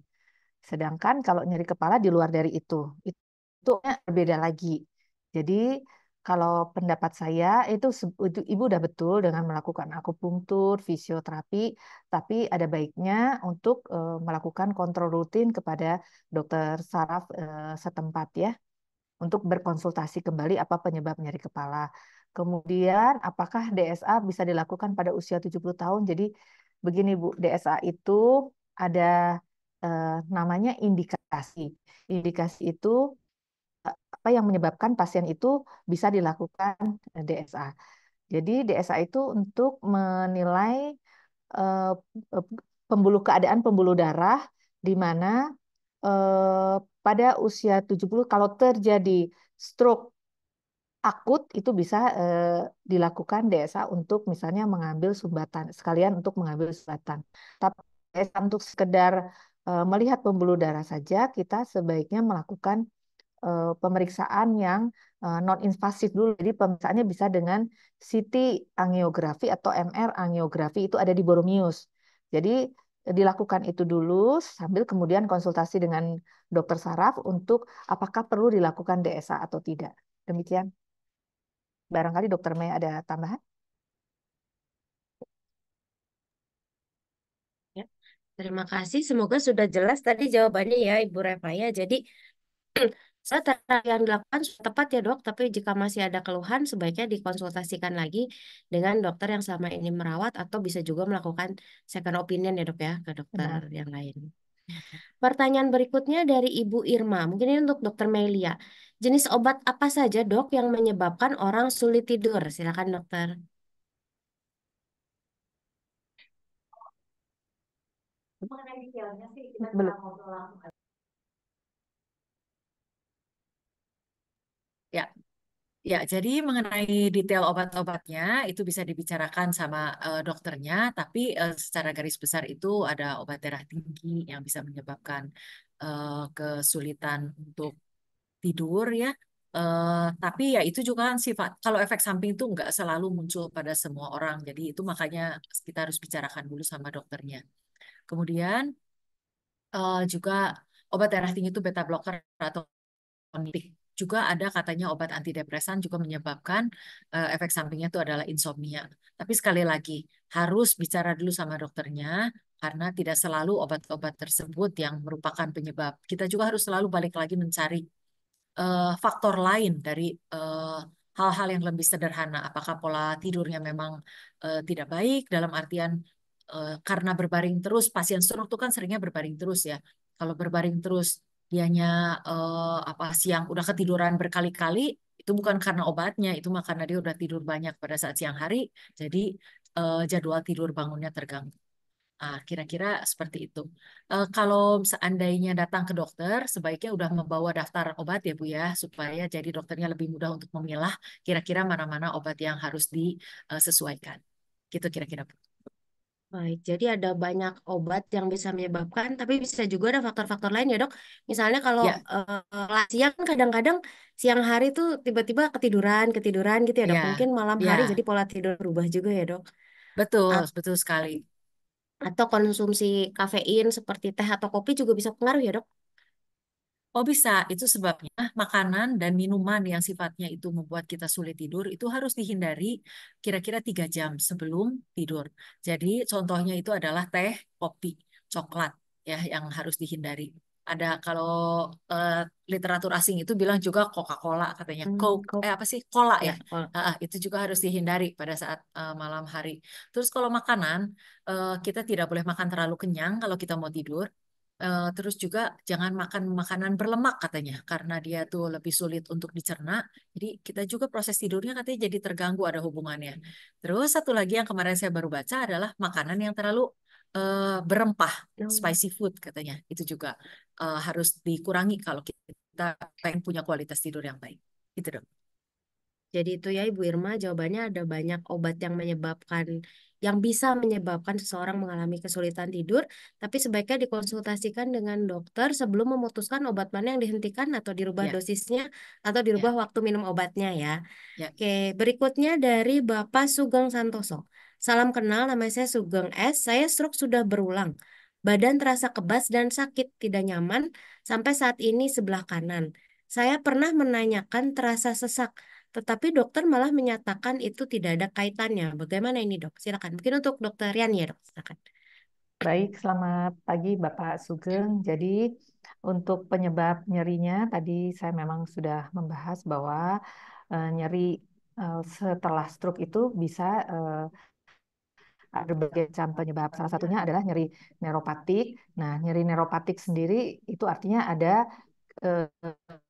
Sedangkan kalau nyeri kepala di luar dari itu berbeda lagi. Jadi kalau pendapat saya itu ibu udah betul dengan melakukan akupunktur, fisioterapi, tapi ada baiknya untuk melakukan kontrol rutin kepada dokter saraf setempat ya untuk berkonsultasi kembali apa penyebab nyeri kepala. Kemudian apakah DSA bisa dilakukan pada usia 70 tahun? Jadi begini Bu, DSA itu ada namanya indikasi. Indikasi itu apa yang menyebabkan pasien itu bisa dilakukan DSA. Jadi DSA itu untuk menilai eh, keadaan pembuluh darah di mana pada usia 70 kalau terjadi stroke akut itu bisa dilakukan DSA untuk misalnya mengambil sumbatan, sekalian untuk mengambil sumbatan. Tapi DSA untuk sekedar melihat pembuluh darah saja, kita sebaiknya melakukan pemeriksaan yang non-invasif dulu. Jadi pemeriksaannya bisa dengan CT angiografi atau MR angiografi itu ada di Boromius. Jadi dilakukan itu dulu sambil kemudian konsultasi dengan dokter saraf untuk apakah perlu dilakukan DSA atau tidak. Demikian. Barangkali dokter Mei ada tambahan? Ya. Terima kasih. Semoga sudah jelas tadi jawabannya ya Ibu Reva ya. Jadi terapi yang dilakukan sudah tepat ya dok, tapi jika masih ada keluhan sebaiknya dikonsultasikan lagi dengan dokter yang selama ini merawat atau bisa juga melakukan second opinion ya dok ya ke dokter Benar. yang lain. Pertanyaan berikutnya dari Ibu Irma, mungkin ini untuk dokter Melia. Jenis obat apa saja dok yang menyebabkan orang sulit tidur? Silakan dokter. Belum. Ya, ya. Jadi mengenai detail obat-obatnya itu bisa dibicarakan sama dokternya, tapi secara garis besar itu ada obat darah tinggi yang bisa menyebabkan kesulitan untuk tidur ya. Tapi ya itu juga kan sifat kalau efek samping itu nggak selalu muncul pada semua orang. Jadi itu makanya kita harus bicarakan dulu sama dokternya. Kemudian juga obat darah tinggi itu beta blocker atau Juga ada katanya obat antidepresan juga menyebabkan efek sampingnya itu adalah insomnia. Tapi sekali lagi harus bicara dulu sama dokternya karena tidak selalu obat-obat tersebut yang merupakan penyebab. Kita juga harus selalu balik lagi mencari faktor lain dari eh, hal-hal yang lebih sederhana. Apakah pola tidurnya memang tidak baik dalam artian karena berbaring terus, pasien stroke itu kan seringnya berbaring terus ya. Kalau berbaring terus dianya apa siang udah ketiduran berkali-kali, itu bukan karena obatnya, itu mah karena dia udah tidur banyak pada saat siang hari, jadi jadwal tidur bangunnya terganggu. Kira-kira seperti itu. Kalau seandainya datang ke dokter, sebaiknya udah membawa daftar obat ya Bu ya, supaya jadi dokternya lebih mudah untuk memilah kira-kira mana-mana obat yang harus disesuaikan. Gitu kira-kira Bu. Baik, jadi ada banyak obat yang bisa menyebabkan, tapi bisa juga ada faktor-faktor lain ya dok. Misalnya kalau Ya, lansia kan kadang-kadang siang hari tuh tiba-tiba ketiduran, ketiduran gitu ya dok. ya, Mungkin malam hari jadi ya, pola tidur berubah juga ya dok. betul, A- betul sekali. Atau konsumsi kafein seperti teh atau kopi juga bisa pengaruh ya dok. Oh bisa, itu sebabnya makanan dan minuman yang sifatnya itu membuat kita sulit tidur itu harus dihindari kira-kira 3 jam sebelum tidur. Jadi contohnya itu adalah teh, kopi, coklat ya yang harus dihindari. Ada kalau eh, literatur asing itu bilang juga Coca-Cola katanya, Coke, Kok apa sih, cola ya. ya, oh, Itu juga harus dihindari pada saat malam hari. Terus kalau makanan, kita tidak boleh makan terlalu kenyang kalau kita mau tidur. Terus juga jangan makan makanan berlemak katanya karena dia tuh lebih sulit untuk dicerna. Jadi kita juga proses tidurnya katanya jadi terganggu ada hubungannya. Terus satu lagi yang kemarin saya baru baca adalah makanan yang terlalu berempah, no. spicy food katanya. Itu juga harus dikurangi kalau kita pengen punya kualitas tidur yang baik. Gitu dong. Jadi itu ya Ibu Irma, jawabannya ada banyak obat yang menyebabkan, yang bisa menyebabkan seseorang mengalami kesulitan tidur, tapi sebaiknya dikonsultasikan dengan dokter sebelum memutuskan obat mana yang dihentikan atau dirubah Ya, dosisnya atau dirubah ya, waktu minum obatnya ya. ya. Oke, berikutnya dari Bapak Sugeng Santoso. Salam kenal, nama saya Sugeng S. Saya stroke sudah berulang. Badan terasa kebas dan sakit, tidak nyaman, sampai saat ini sebelah kanan. Saya pernah menanyakan terasa sesak, tetapi dokter malah menyatakan itu tidak ada kaitannya. Bagaimana ini dok? Silakan. Mungkin untuk dokter Rian ya dok. Silakan. Baik, selamat pagi Bapak Sugeng. Jadi untuk penyebab nyerinya tadi saya memang sudah membahas bahwa nyeri setelah stroke itu bisa ada berbagai macam penyebab. Salah satunya adalah nyeri neuropatik. Nah, nyeri neuropatik sendiri itu artinya ada eh,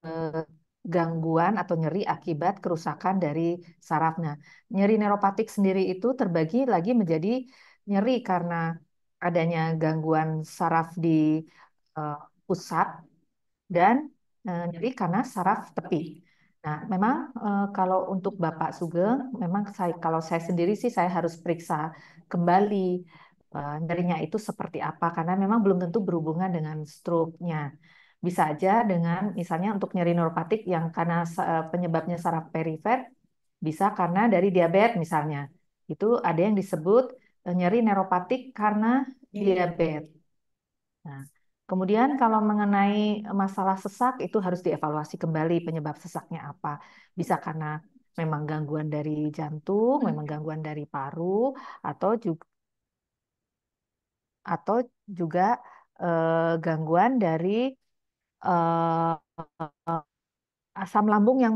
eh, gangguan atau nyeri akibat kerusakan dari saraf. Nah, nyeri neuropatik sendiri itu terbagi lagi menjadi nyeri karena adanya gangguan saraf di eh, pusat dan nyeri karena saraf tepi. Nah, memang kalau untuk Bapak Sugeng, memang kalau saya sendiri sih saya harus periksa kembali nyerinya itu seperti apa karena memang belum tentu berhubungan dengan stroke-nya. Bisa aja dengan misalnya untuk nyeri neuropatik yang karena penyebabnya saraf perifer bisa karena dari diabetes misalnya. Itu ada yang disebut nyeri neuropatik karena diabetes. Nah, kemudian kalau mengenai masalah sesak itu harus dievaluasi kembali penyebab sesaknya apa. Bisa karena memang gangguan dari jantung, memang gangguan dari paru, atau juga gangguan dari eh, asam lambung yang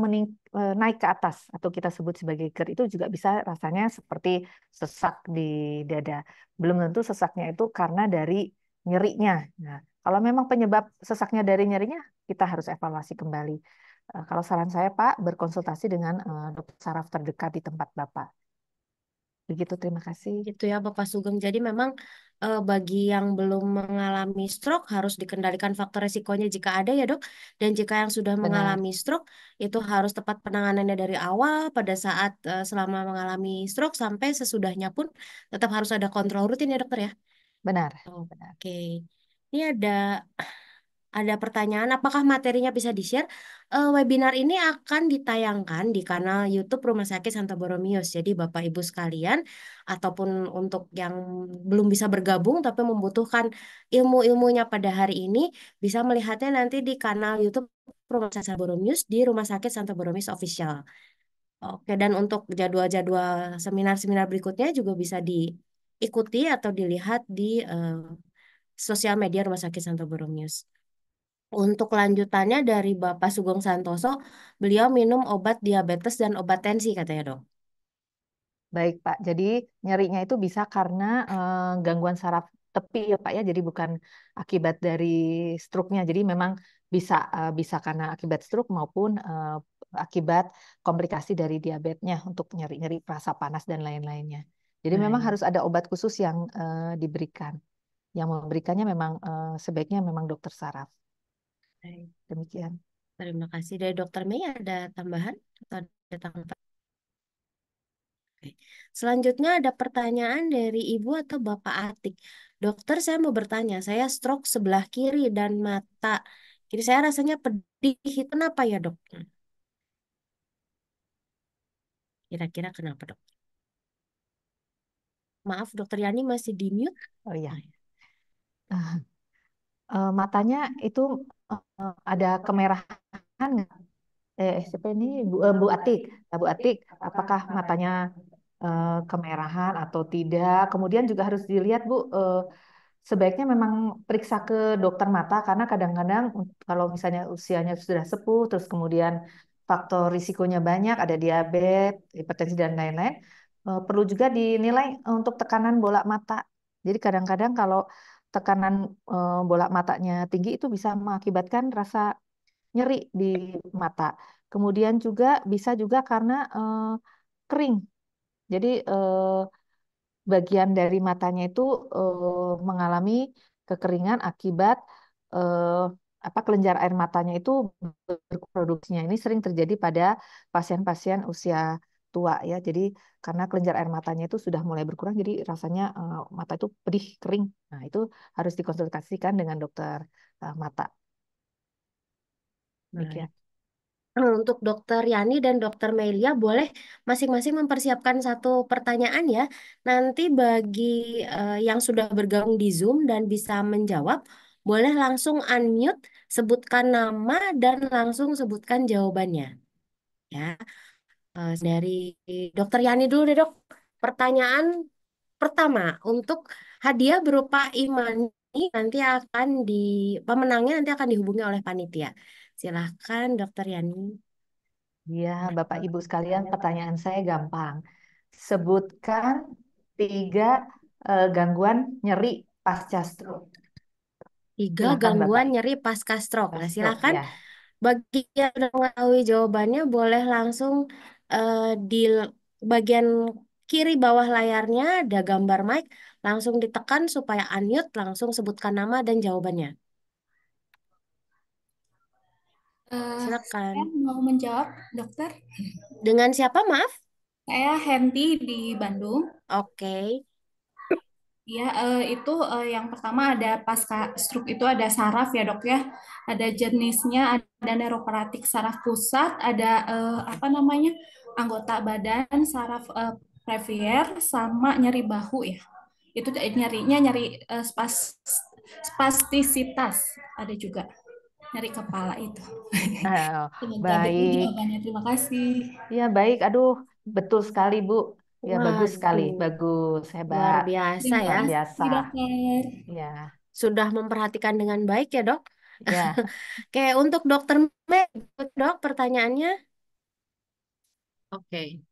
naik ke atas atau kita sebut sebagai GERD itu juga bisa rasanya seperti sesak di dada. Belum tentu sesaknya itu karena dari nyerinya. Nah, kalau memang penyebab sesaknya dari nyerinya, kita harus evaluasi kembali. Kalau saran saya, Pak, berkonsultasi dengan dokter saraf terdekat di tempat Bapak. Begitu, terima kasih. Itu ya Bapak Sugeng. Jadi memang bagi yang belum mengalami stroke harus dikendalikan faktor resikonya jika ada ya dok. Dan jika yang sudah Benar, mengalami stroke itu harus tepat penanganannya dari awal pada saat selama mengalami stroke sampai sesudahnya pun tetap harus ada kontrol rutin ya dokter ya. benar, benar. Oke. Ini ada ada pertanyaan, apakah materinya bisa di-share? Webinar ini akan ditayangkan di kanal YouTube Rumah Sakit Santo Borromeus. Jadi Bapak Ibu sekalian, ataupun untuk yang belum bisa bergabung tapi membutuhkan ilmu-ilmunya pada hari ini, bisa melihatnya nanti di kanal YouTube Rumah Sakit Santo Borromeus di Rumah Sakit Santo Borromeus Official. Oke, dan untuk jadwal-jadwal seminar-seminar berikutnya juga bisa diikuti atau dilihat di sosial media Rumah Sakit Santo Borromeus. Untuk lanjutannya dari Bapak Sugeng Santoso, beliau minum obat diabetes dan obat tensi katanya dok. Baik, Pak. Jadi nyerinya itu bisa karena gangguan saraf tepi ya, Pak ya. Jadi bukan akibat dari stroke-nya. Jadi memang bisa karena akibat stroke maupun akibat komplikasi dari diabetesnya untuk nyeri-nyeri rasa panas dan lain-lainnya. Jadi memang Baik, harus ada obat khusus yang diberikan. Yang memberikannya memang sebaiknya memang dokter saraf. baik. Demikian. Terima kasih. Dari Dokter Mei ada tambahan atau ada tanggapan? Oke. Selanjutnya ada pertanyaan dari Ibu atau Bapak Atik. Dokter, saya mau bertanya, saya stroke sebelah kiri dan mata kiri saya rasanya pedih. Itu kenapa ya dok? Kira-kira kenapa dok? Maaf, Dokter Yani masih di mute. Oh iya. Oh, ya. Matanya itu ada kemerahan nggak? Siapa ini Bu Atik. Nah, Bu Atik, apakah matanya kemerahan atau tidak? Kemudian juga harus dilihat Bu, sebaiknya memang periksa ke dokter mata karena kadang-kadang kalau misalnya usianya sudah sepuh, terus kemudian faktor risikonya banyak, ada diabetes, hipertensi dan lain-lain, perlu juga dinilai untuk tekanan bola mata. Jadi kadang-kadang kalau tekanan bola matanya tinggi itu bisa mengakibatkan rasa nyeri di mata. Kemudian juga bisa juga karena kering. Jadi bagian dari matanya itu mengalami kekeringan akibat eh, apa kelenjar air matanya itu berproduksinya. Ini sering terjadi pada pasien-pasien usia tua ya. Jadi karena kelenjar air matanya itu sudah mulai berkurang, jadi rasanya mata itu pedih, kering. Nah, itu harus dikonsultasikan dengan dokter mata. Baik. Demikian. Untuk Dokter Yani dan Dokter Melia boleh masing-masing mempersiapkan satu pertanyaan ya. Nanti bagi yang sudah bergabung di Zoom dan bisa menjawab, boleh langsung unmute, sebutkan nama dan langsung sebutkan jawabannya. Ya, dari Dokter Yani dulu deh dok. Pertanyaan pertama untuk hadiah berupa e-money nanti akan pemenangnya nanti akan dihubungi oleh panitia. Silahkan Dokter Yani. Ya, Bapak Ibu sekalian, pertanyaan saya gampang. Sebutkan 3 gangguan nyeri pasca stroke. Tiga Silakan Bapak. gangguan nyeri pasca stroke. Nah, Stroke silakan ya. bagi yang sudah mengetahui jawabannya boleh langsung di bagian kiri bawah layarnya ada gambar mic, langsung ditekan supaya unmute, langsung sebutkan nama dan jawabannya. Saya Silakan. mau menjawab, dokter. Dengan siapa, maaf? Saya Henti di Bandung. Oke. Ya, itu yang pertama ada pasca stroke itu ada saraf ya dok ya. Ada jenisnya, ada neuroperatik saraf pusat, ada apa namanya anggota badan saraf brevier sama nyeri bahu ya. Itu nyerinya nyeri spastisitas ada juga nyeri kepala itu. Oh, Semoga betul baik. jawabannya. Terima kasih. Ya, baik. Aduh, betul sekali, Bu. Ya, bagus sekali. Waduh, Bagus. luar Hebat. biasa Terima ya. Luar biasa. kasih dokter. Ya, Sudah memperhatikan dengan baik ya, Dok. ya. Oke, untuk Dokter Mei, Dok, pertanyaannya. Oke.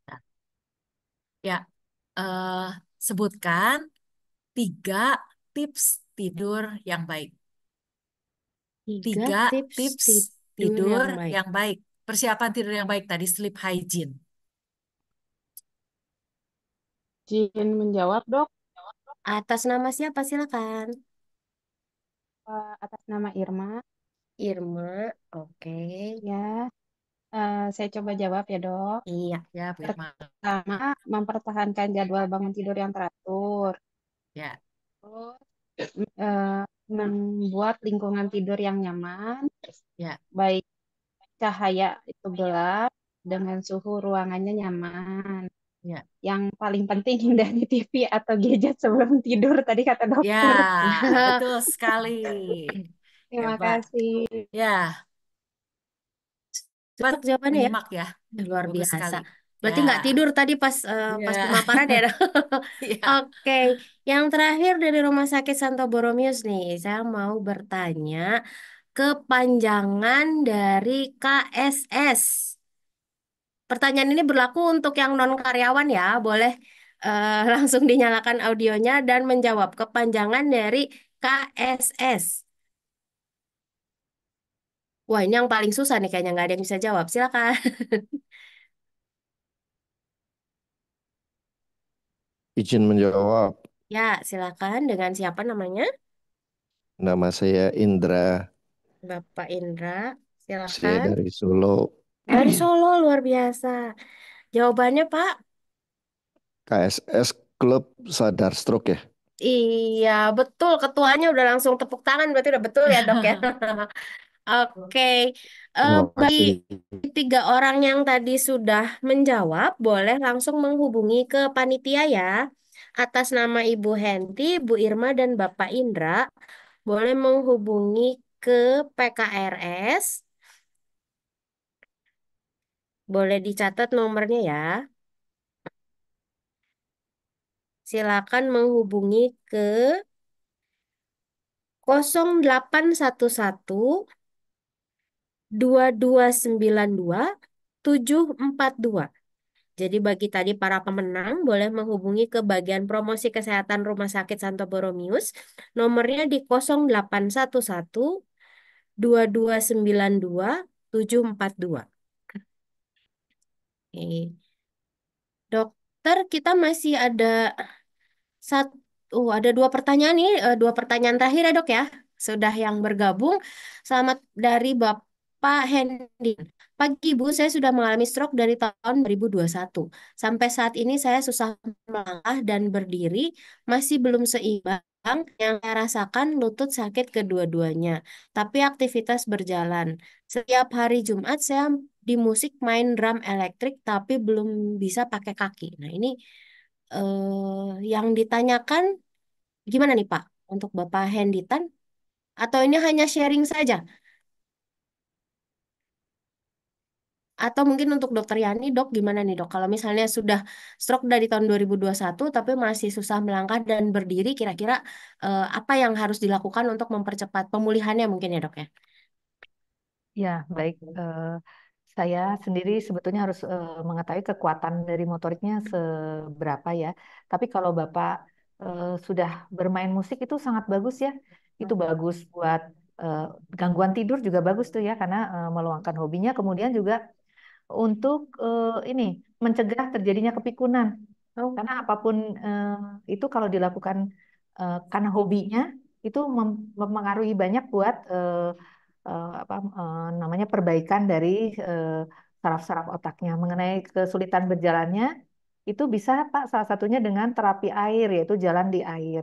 Ya, eh, sebutkan 3 tips tidur yang baik. Tiga 3 tips tips tidur tidur yang baik. yang baik. Persiapan tidur yang baik tadi sleep hygiene. Izin menjawab, Dok. Atas nama siapa, silakan. Atas nama Irma. Irma, oke. Ya, saya coba jawab ya, Dok. Iya, Ya, Bu Irma. Pertama, mempertahankan jadwal bangun tidur yang teratur. Ya, Terus, eh, membuat lingkungan tidur yang nyaman, Ya, baik cahaya itu gelap, dengan suhu ruangannya nyaman. ya, Yang paling penting hindari TV atau gadget sebelum tidur, tadi kata ya, dokter. betul sekali. Terima Hebat. kasih. Ya, cepat Untuk jawabannya ya. menyimak ya. Luar Bagus biasa. sekali. Ya, Berarti nggak tidur tadi pas ya, pas pemaparan ya, Dok? ya. Oke, yang terakhir dari Rumah Sakit Santo Borromeus nih, saya mau bertanya kepanjangan dari KSS. Pertanyaan ini berlaku untuk yang non karyawan ya, boleh langsung dinyalakan audionya dan menjawab kepanjangan dari KSS. Wah, ini yang paling susah nih kayaknya nggak ada yang bisa jawab. Silakan. Izin menjawab, Ya, silakan. Dengan siapa namanya? nama saya Indra, Bapak Indra. saya Silakan. dari Solo, Dari Solo, luar biasa. Jawabannya, Pak? KSS Klub Sadar Stroke ya. Iya, betul. Ketuanya udah langsung tepuk tangan, berarti udah betul ya, Dok ya. Oke, Terima bagi kasih. tiga orang yang tadi sudah menjawab, boleh langsung menghubungi ke panitia ya. Atas nama Ibu Henti, Bu Irma, dan Bapak Indra, boleh menghubungi ke PKRS. Boleh dicatat nomornya ya. Silakan menghubungi ke 0811 2292 742. Jadi bagi tadi para pemenang boleh menghubungi ke bagian promosi kesehatan Rumah Sakit Santo Borromeus. Nomornya di 0811 2292 742. Oke. Dokter, kita masih ada satu, ada dua pertanyaan nih, dua pertanyaan terakhir ya dok ya. Sudah yang bergabung. Selamat dari Bapak Hendy. Pagi Ibu, saya sudah mengalami stroke dari tahun 2021. Sampai saat ini saya susah melangkah dan berdiri, masih belum seimbang. Yang saya rasakan lutut sakit kedua-duanya, tapi aktivitas berjalan. Setiap hari Jumat saya di musik main drum elektrik, tapi belum bisa pakai kaki. Nah ini yang ditanyakan gimana nih Pak untuk Bapak Henditan atau ini hanya sharing saja atau mungkin untuk Dokter Yani dok gimana nih dok kalau misalnya sudah stroke dari tahun 2021 tapi masih susah melangkah dan berdiri kira-kira apa yang harus dilakukan untuk mempercepat pemulihannya mungkin ya dok ya. Ya, baik. Saya sendiri sebetulnya harus mengetahui kekuatan dari motoriknya seberapa ya. Tapi kalau Bapak sudah bermain musik itu sangat bagus ya. Itu bagus buat eh, gangguan tidur juga bagus tuh ya karena meluangkan hobinya. Kemudian juga untuk ini mencegah terjadinya kepikunan. Oh, Karena apapun itu kalau dilakukan karena hobinya itu mempengaruhi banyak buat apa namanya perbaikan dari eh, saraf-saraf otaknya. Mengenai kesulitan berjalannya itu bisa Pak salah satunya dengan terapi air yaitu jalan di air.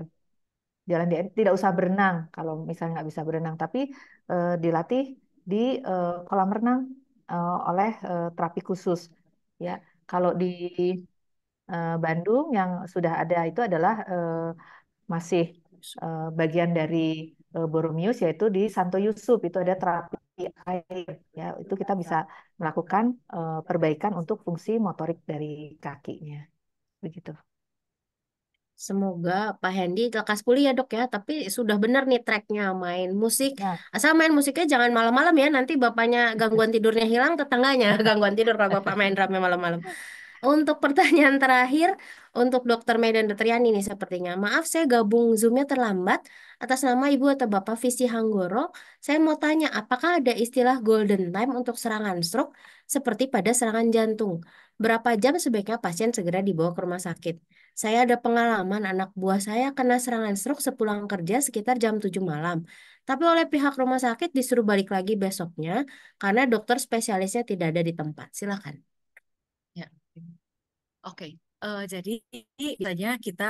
Jalan di air tidak usah berenang kalau misalnya nggak bisa berenang, tapi dilatih di kolam renang oleh terapi khusus. Ya, kalau di Bandung yang sudah ada itu adalah masih bagian dari Boromius yaitu di Santo Yusuf itu ada terapi air ya itu kita bisa melakukan perbaikan untuk fungsi motorik dari kakinya begitu. semoga Pak Hendy lekas pulih ya dok ya. Tapi sudah benar nih tracknya main musik. Ya, Asal main musiknya jangan malam-malam ya. Nanti bapaknya gangguan tidurnya hilang, tetangganya gangguan tidur kalau bapak main drumnya malam-malam. Untuk pertanyaan terakhir, untuk Dokter Mei dan Dokter Yani nih sepertinya. Maaf saya gabung Zoom-nya terlambat. Atas nama Ibu atau Bapak Visi Hanggoro, saya mau tanya apakah ada istilah golden time untuk serangan stroke seperti pada serangan jantung? Berapa jam sebaiknya pasien segera dibawa ke rumah sakit? Saya ada pengalaman anak buah saya kena serangan stroke sepulang kerja sekitar jam 7 malam. Tapi oleh pihak rumah sakit disuruh balik lagi besoknya karena dokter spesialisnya tidak ada di tempat. Silakan. Ya. Oke. Jadi misalnya kita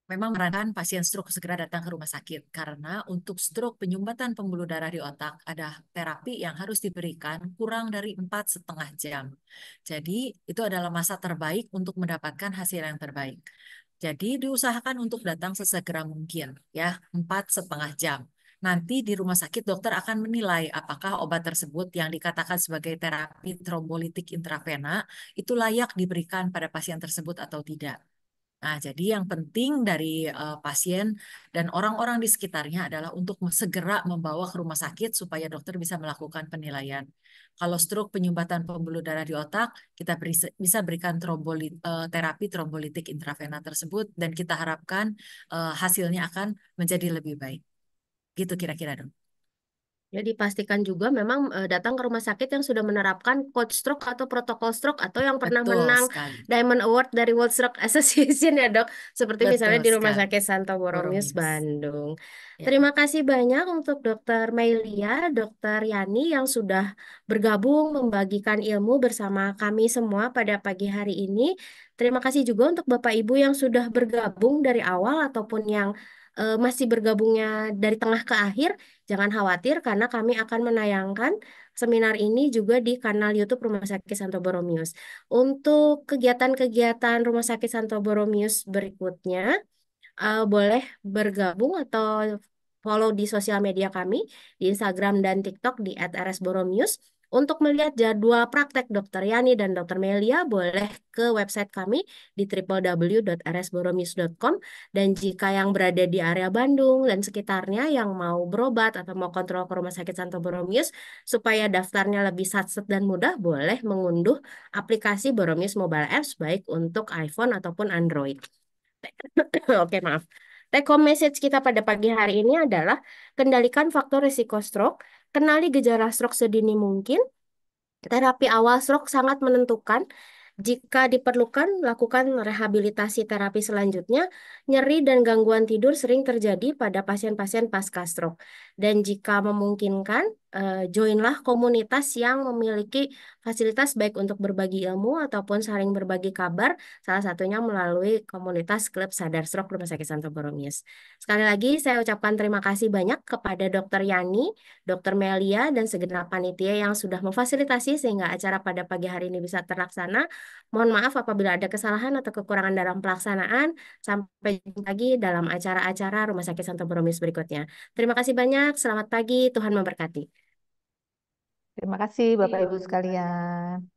memang menyarankan pasien stroke segera datang ke rumah sakit karena untuk stroke penyumbatan pembuluh darah di otak ada terapi yang harus diberikan kurang dari 4,5 jam. Jadi itu adalah masa terbaik untuk mendapatkan hasil yang terbaik. Jadi diusahakan untuk datang sesegera mungkin, ya 4,5 jam. Nanti di rumah sakit dokter akan menilai apakah obat tersebut yang dikatakan sebagai terapi trombolitik intravena itu layak diberikan pada pasien tersebut atau tidak. Nah, jadi yang penting dari pasien dan orang-orang di sekitarnya adalah untuk segera membawa ke rumah sakit supaya dokter bisa melakukan penilaian. Kalau stroke penyumbatan pembuluh darah di otak, kita bisa berikan terapi trombolitik intravena tersebut dan kita harapkan hasilnya akan menjadi lebih baik. Gitu kira-kira dong. Jadi pastikan juga memang datang ke rumah sakit yang sudah menerapkan code stroke atau protokol stroke atau yang pernah Betul menang sekali. Diamond Award dari World Stroke Association ya dok. Seperti misalnya Betul di Rumah sekali. Sakit Santo Borromeus Boromius. Bandung. Ya. Terima kasih banyak untuk Dokter Meilia, Dokter Yani yang sudah bergabung membagikan ilmu bersama kami semua pada pagi hari ini. Terima kasih juga untuk Bapak Ibu yang sudah bergabung dari awal ataupun yang masih bergabungnya dari tengah ke akhir. Jangan khawatir karena kami akan menayangkan seminar ini juga di kanal YouTube Rumah Sakit Santo Borromeus. Untuk kegiatan-kegiatan Rumah Sakit Santo Borromeus berikutnya, boleh bergabung atau follow di sosial media kami di Instagram dan TikTok di @rsboromius. Untuk melihat jadwal praktek Dr. Yani dan Dr. Melia, boleh ke website kami di www.rsboromius.com. Dan jika yang berada di area Bandung dan sekitarnya yang mau berobat atau mau kontrol ke Rumah Sakit Santo Borromeus, supaya daftarnya lebih satset dan mudah, boleh mengunduh aplikasi Borromeus Mobile Apps baik untuk iPhone ataupun Android. Oke, maaf. Take home message kita pada pagi hari ini adalah kendalikan faktor risiko stroke, kenali gejala stroke sedini mungkin, terapi awal stroke sangat menentukan. Jika diperlukan, lakukan rehabilitasi terapi selanjutnya. Nyeri dan gangguan tidur sering terjadi pada pasien-pasien pasca stroke. Dan jika memungkinkan, joinlah komunitas yang memiliki fasilitas baik untuk berbagi ilmu ataupun saling berbagi kabar, salah satunya melalui komunitas Klub Sadar Stroke Rumah Sakit Santo Borromeus. Sekali lagi, saya ucapkan terima kasih banyak kepada Dr. Yani, Dr. Melia, dan segenap panitia yang sudah memfasilitasi sehingga acara pada pagi hari ini bisa terlaksana. Mohon maaf apabila ada kesalahan atau kekurangan dalam pelaksanaan. Sampai jumpa lagi dalam acara-acara Rumah Sakit Santo Borromeus berikutnya. Terima kasih banyak. Selamat pagi. Tuhan memberkati. Terima kasih Bapak Ibu sekalian.